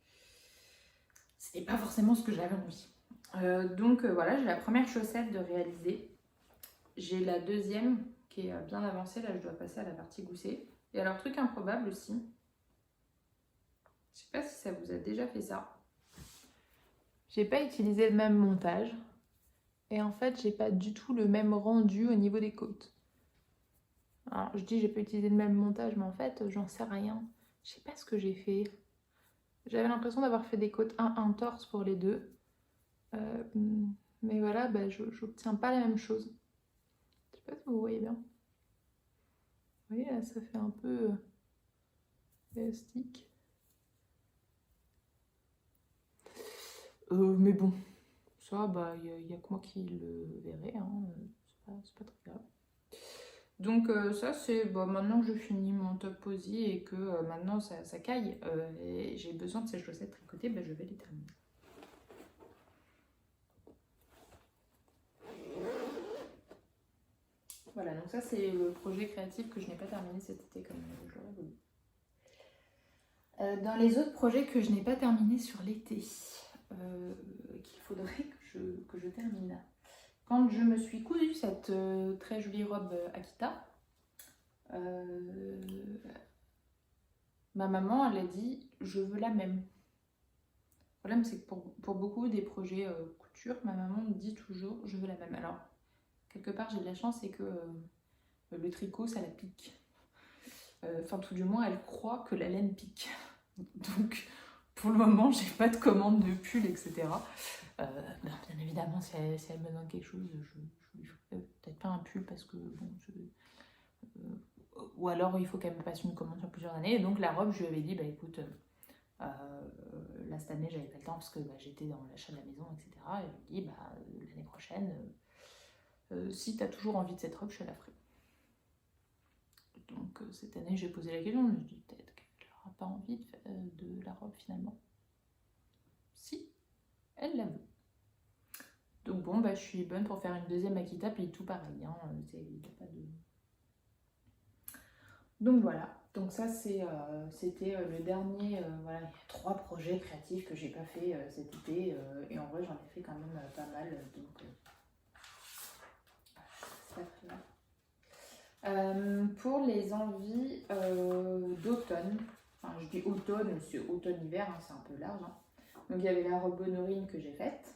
c'était pas forcément ce que j'avais envie. Donc voilà, j'ai la première chaussette de réaliser. J'ai la deuxième qui est bien avancée, là je dois passer à la partie goussée. Et alors, truc improbable aussi, je sais pas si ça vous a déjà fait ça. j'ai pas utilisé le même montage. Et en fait, j'ai pas du tout le même rendu au niveau des côtes. Alors, je dis j'ai pas utilisé le même montage, mais en fait, j'en sais rien. Je sais pas ce que j'ai fait. J'avais l'impression d'avoir fait des côtes un torse pour les deux. Euh, mais voilà, bah, je n'obtiens pas la même chose. Je sais pas si vous voyez bien. Vous voyez, là, ça fait un peu élastique. Mais bon, ça, bah, il y a que moi qui le verrai. Hein. C'est pas très grave. Donc ça, c'est bah, maintenant que je finis mon top posy et que maintenant ça caille et j'ai besoin de ces chaussettes tricotées, bah, je vais les terminer. Voilà, donc ça c'est le projet créatif que je n'ai pas terminé cet été comme je l'aurais voulu. Dans les autres projets que je n'ai pas terminé sur l'été, qu'il faudrait que je termine. Quand je me suis cousue cette très jolie robe Akita, ma maman elle a dit je veux la même. Le problème c'est que pour beaucoup des projets couture, ma maman me dit toujours je veux la même. Alors quelque part j'ai de la chance, c'est que le tricot ça la pique. Enfin tout du moins elle croit que la laine pique. Donc pour le moment j'ai pas de commande de pull, etc. Bien évidemment si elle me donne quelque chose, je lui ferai peut-être pas un pull parce que bon ou alors il faut qu'elle me passe une commande sur plusieurs années. Et donc la robe je lui avais dit bah écoute là cette année j'avais pas le temps parce que bah, j'étais dans l'achat de la maison, etc. Et je lui ai dit bah l'année prochaine si t'as toujours envie de cette robe je te la ferai. Donc cette année j'ai posé la question, je me suis dit peut-être qu'elle n'aura pas envie de la robe finalement. Si, elle la veut. Donc bon bah je suis bonne pour faire une deuxième Akita, puis tout pareil, hein, y a pas de... Donc voilà, donc ça c'était le dernier, voilà, il y a 3 projets créatifs que j'ai pas fait cet été, et en vrai j'en ai fait quand même pas mal, donc c'est pas très grave. Pour les envies d'automne, enfin je dis automne, c'est automne-hiver, hein, c'est un peu large. Hein. Donc il y avait la robe Honorine que j'ai faite,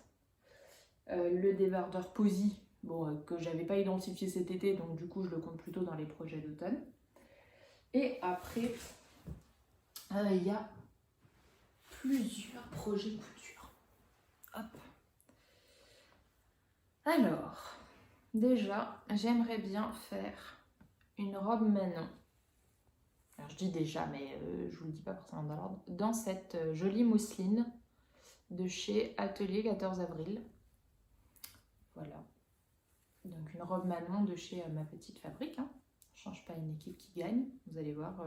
le débardeur Posy, bon, que j'avais pas identifié cet été, donc du coup je le compte plutôt dans les projets d'automne. Et après, il y a plusieurs projets couture. Hop. Alors, déjà, j'aimerais bien faire une robe Manon. Alors je dis déjà, mais je vous le dis pas forcément dans l'ordre. Dans cette jolie mousseline de chez Atelier 14 avril. Voilà. Donc une robe Manon de chez Ma Petite Fabrique. Hein. Change pas une équipe qui gagne. Vous allez voir.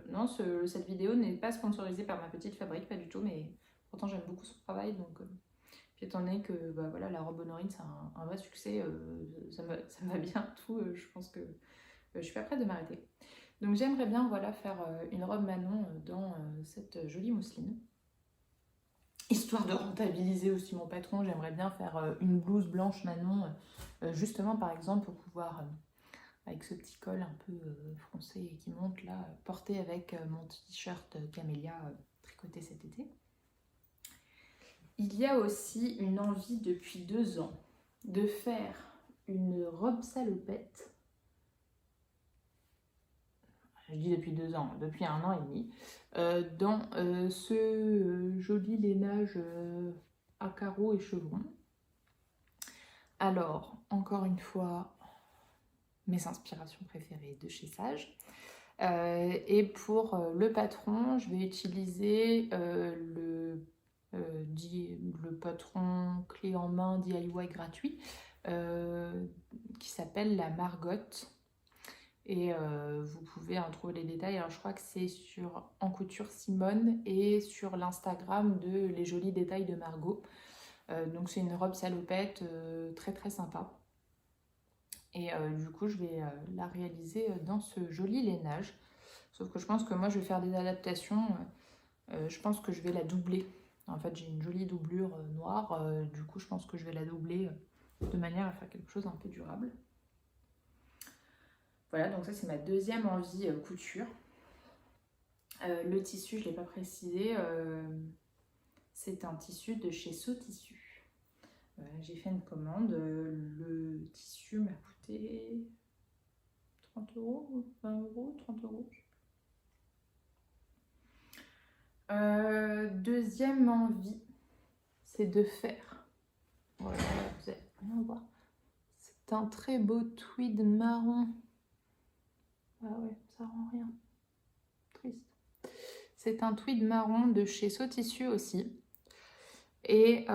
Non, cette vidéo n'est pas sponsorisée par Ma Petite Fabrique, pas du tout, mais pourtant j'aime beaucoup son travail. Donc, puis étant donné que bah, voilà, la robe Honorine c'est un vrai succès, ça me va bien tout. Je pense que je suis pas prête de m'arrêter. Donc j'aimerais bien voilà, faire une robe Manon dans cette jolie mousseline. Histoire de rentabiliser aussi mon patron, j'aimerais bien faire une blouse blanche Manon, justement par exemple pour pouvoir, avec ce petit col un peu froncé qui monte là, porter avec mon t-shirt Camélia tricoté cet été. Il y a aussi une envie depuis 2 ans de faire une robe salopette. Je dis depuis 2 ans, depuis 1 an et demi, dans ce joli lainage à carreaux et chevrons. Alors, encore une fois, mes inspirations préférées de chez Sage. Et pour le patron, je vais utiliser le patron clé en main DIY gratuit qui s'appelle la Margotte. Et vous pouvez en trouver les détails. Alors je crois que c'est sur En Couture Simone et sur l'Instagram de Les Jolis Détails de Margot. Donc c'est une robe salopette très très sympa. Et du coup je vais la réaliser dans ce joli lainage. Sauf que je pense que moi je vais faire des adaptations. Je pense que je vais la doubler. En fait j'ai une jolie doublure noire. Du coup je pense que je vais la doubler de manière à faire quelque chose d'un peu durable. Voilà, donc ça c'est ma deuxième envie couture. Le tissu, je ne l'ai pas précisé, C'est un tissu de chez So Tissu. J'ai fait une commande. Le tissu m'a coûté 30 €, 20 €, 30 €. Deuxième envie, c'est de faire. Voilà, vous allez rien voir. C'est un très beau tweed marron. Ah ouais, ça rend rien. Triste. C'est un tweed marron de chez So Tissu aussi. Et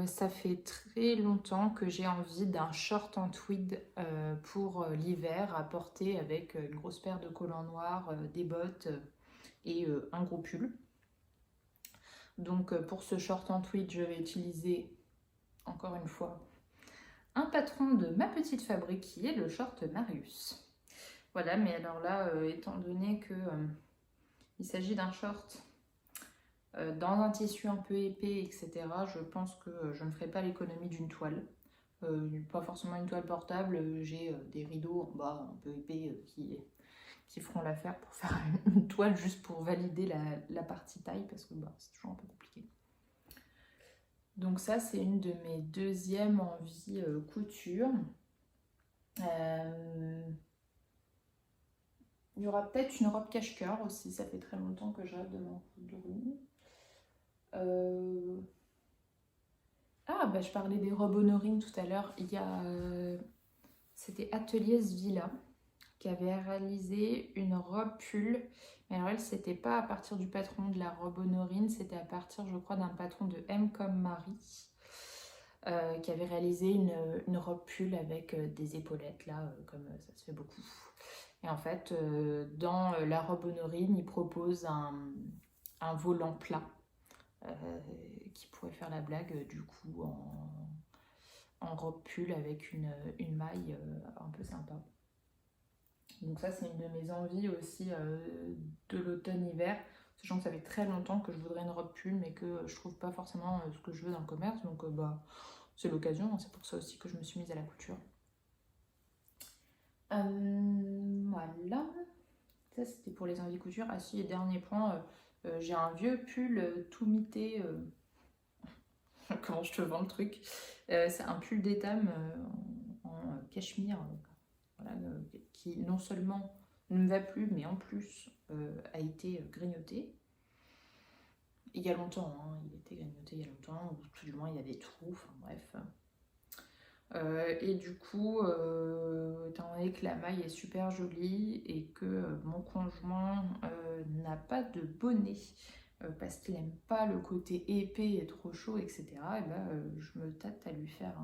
ça fait très longtemps que j'ai envie d'un short en tweed pour l'hiver à porter avec une grosse paire de collants noirs, des bottes et un gros pull. Donc pour ce short en tweed, je vais utiliser, encore une fois, un patron de ma petite fabrique qui est le short Marius. Voilà, mais alors là, étant donné que il s'agit d'un short dans un tissu un peu épais, etc., je pense que je ne ferai pas l'économie d'une toile. Pas forcément une toile portable, j'ai des rideaux en bas un peu épais qui feront l'affaire pour faire une toile juste pour valider la partie taille, parce que bah, c'est toujours un peu compliqué. Donc ça, c'est une de mes deuxièmes envies couture. Il y aura peut-être une robe cache-cœur aussi, ça fait très longtemps que j'arrête de m'en coudre. Ah, bah, je parlais des robes honorines tout à l'heure. Il y a, c'était Atelier Villa qui avait réalisé une robe pull. Mais alors elle, c'était pas à partir du patron de la robe honorine, c'était à partir, je crois, d'un patron de M comme Marie, qui avait réalisé une robe pull avec des épaulettes, là, comme ça se fait beaucoup. Et en fait, dans la robe honorine, il propose un volant plat qui pourrait faire la blague, du coup, en robe pull avec une maille un peu sympa. Donc ça, c'est une de mes envies aussi de l'automne-hiver, sachant que ça fait très longtemps que je voudrais une robe pull, mais que je trouve pas forcément ce que je veux dans le commerce. Donc bah, c'est l'occasion, hein, c'est pour ça aussi que je me suis mise à la couture. Voilà. Ça, c'était pour les envies couture. Ah si, dernier point, j'ai un vieux pull tout mité. Comment je te vends le truc? C'est un pull d'étame en cachemire. Voilà, qui non seulement ne me va plus, mais en plus a été grignoté. Il y a longtemps, hein, il a été grignoté il y a longtemps, ou tout du moins il y a des trous, enfin bref. Et du coup, étant donné que la maille est super jolie et que mon conjoint n'a pas de bonnet parce qu'il n'aime pas le côté épais et trop chaud, etc., et ben, je me tâte à lui faire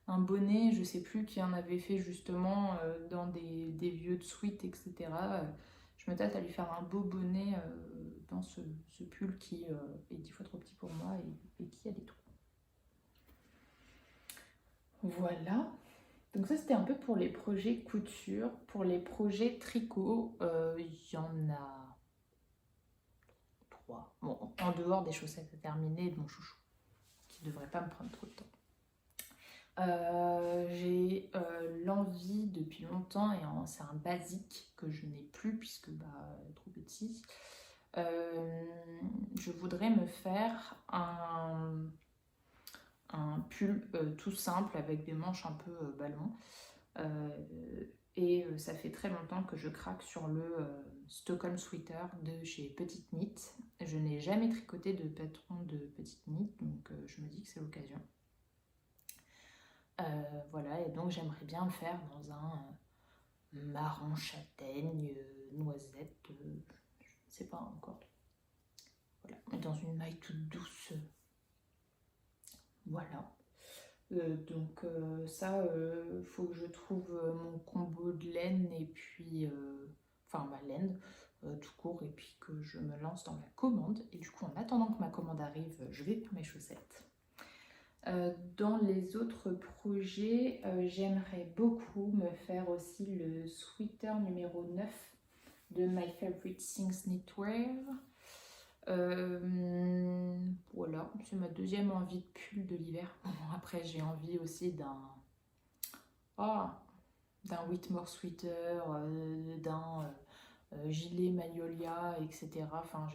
un bonnet, je sais plus qui en avait fait justement dans des vieux de suite, etc. Je me tâte à lui faire un beau bonnet dans ce pull qui est 10 fois trop petit pour moi et qui a des trous. Voilà. Donc ça, c'était un peu pour les projets couture. Pour les projets tricot, il y en a 3. Bon, en dehors des chaussettes à terminer et de mon chouchou, qui ne devrait pas me prendre trop de temps. J'ai l'envie depuis longtemps, et c'est un basique que je n'ai plus puisque bah, trop petit. Je voudrais me faire un pull tout simple avec des manches un peu ballon. Et ça fait très longtemps que je craque sur le Stockholm Sweater de chez Petite Knit. Je n'ai jamais tricoté de patron de Petite Knit, donc je me dis que c'est l'occasion. Voilà, et donc j'aimerais bien le faire dans un marron châtaigne, noisette, je ne sais pas encore. Voilà, dans une maille toute douce. Voilà. Donc ça, faut que je trouve mon combo de laine et puis, enfin ma laine tout court, et puis que je me lance dans la commande. Et du coup, en attendant que ma commande arrive, je vais faire mes chaussettes. Dans les autres projets, j'aimerais beaucoup me faire aussi le sweater numéro 9 de My Favorite Things Knitwear. Voilà, c'est ma deuxième envie de pull de l'hiver. Après, j'ai envie aussi d'un Whitmore sweater, d'un gilet Magnolia, etc. Enfin,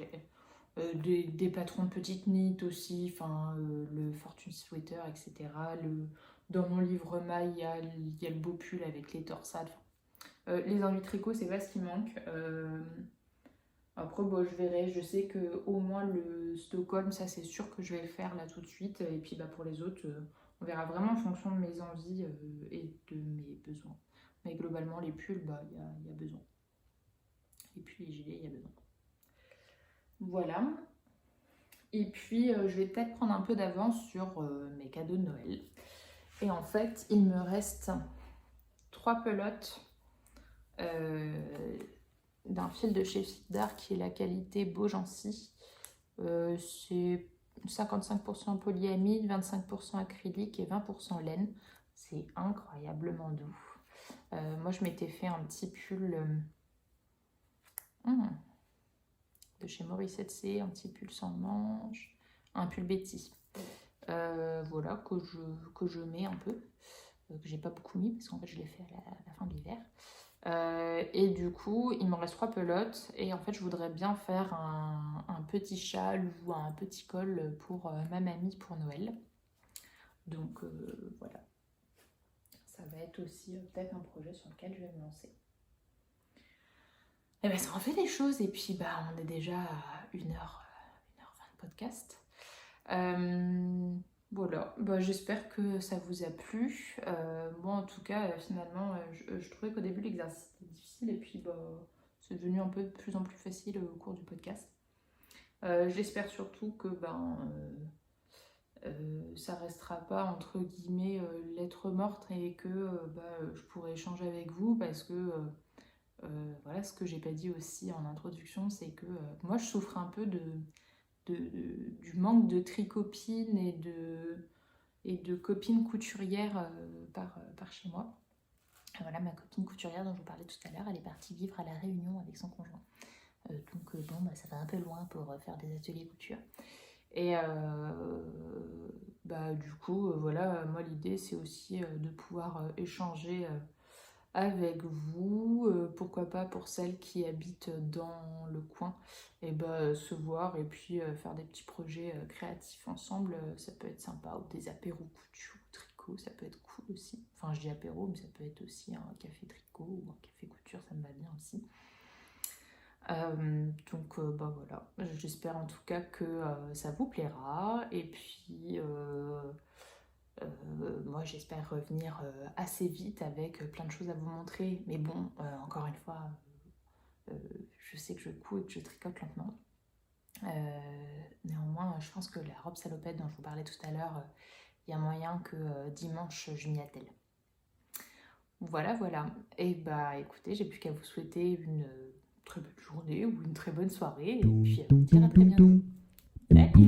des patrons de petites nites aussi, enfin le Fortune Sweater, etc. Dans mon livre maille, il y a le beau pull avec les torsades. Les envies tricot, c'est pas ce qui manque. Après, bon, je verrai. Je sais que au moins le Stockholm, ça c'est sûr que je vais le faire là tout de suite. Et puis pour les autres, on verra vraiment en fonction de mes envies et de mes besoins. Mais globalement, les pulls, il y a besoin. Et puis les gilets, il y a besoin. Voilà. Et puis, je vais peut-être prendre un peu d'avance sur mes cadeaux de Noël. Et en fait, il me reste 3 pelotes d'un fil de chez Fitdar qui est la qualité Beaugency. C'est 55% polyamide, 25% acrylique et 20% laine. C'est incroyablement doux. Moi, je m'étais fait un petit pull de chez Morissette C, un petit pull sans manches, un pull Betty. Voilà, que je mets un peu, que j'ai pas beaucoup mis parce qu'en fait je l'ai fait à la fin de l'hiver. Et du coup, il me reste 3 pelotes et en fait je voudrais bien faire un petit châle ou un petit col pour ma mamie pour Noël. Donc voilà, ça va être aussi peut-être un projet sur lequel je vais me lancer. Et ben ça en fait des choses et puis on est déjà à 1h20 de podcast. Voilà, j'espère que ça vous a plu. Moi en tout cas, finalement, je trouvais qu'au début l'exercice était difficile et puis c'est devenu un peu de plus en plus facile au cours du podcast. J'espère surtout que ça restera pas entre guillemets lettre morte et que je pourrai échanger avec vous parce que voilà, ce que j'ai pas dit aussi en introduction, c'est que moi je souffre un peu du manque de tricopines et de copines couturières par chez moi. Voilà, ma copine couturière dont je vous parlais tout à l'heure, elle est partie vivre à La Réunion avec son conjoint. Donc ça va un peu loin pour faire des ateliers couture. Et du coup, voilà, moi l'idée c'est aussi de pouvoir échanger avec vous, pourquoi pas pour celles qui habitent dans le coin, et se voir et puis faire des petits projets créatifs ensemble, ça peut être sympa, ou des apéros couture, tricot, ça peut être cool aussi. Enfin je dis apéro, mais ça peut être aussi un café tricot ou un café couture, ça me va bien aussi. Donc voilà, j'espère en tout cas que ça vous plaira, et puis moi j'espère revenir assez vite avec plein de choses à vous montrer, mais bon, encore une fois, je sais que je couds et que je tricote lentement. Néanmoins, je pense que la robe salopette dont je vous parlais tout à l'heure, il y a moyen que dimanche je m'y attelle. Voilà. Et écoutez, j'ai plus qu'à vous souhaiter une très bonne journée ou une très bonne soirée, et puis à vous dire à très bientôt. Salut!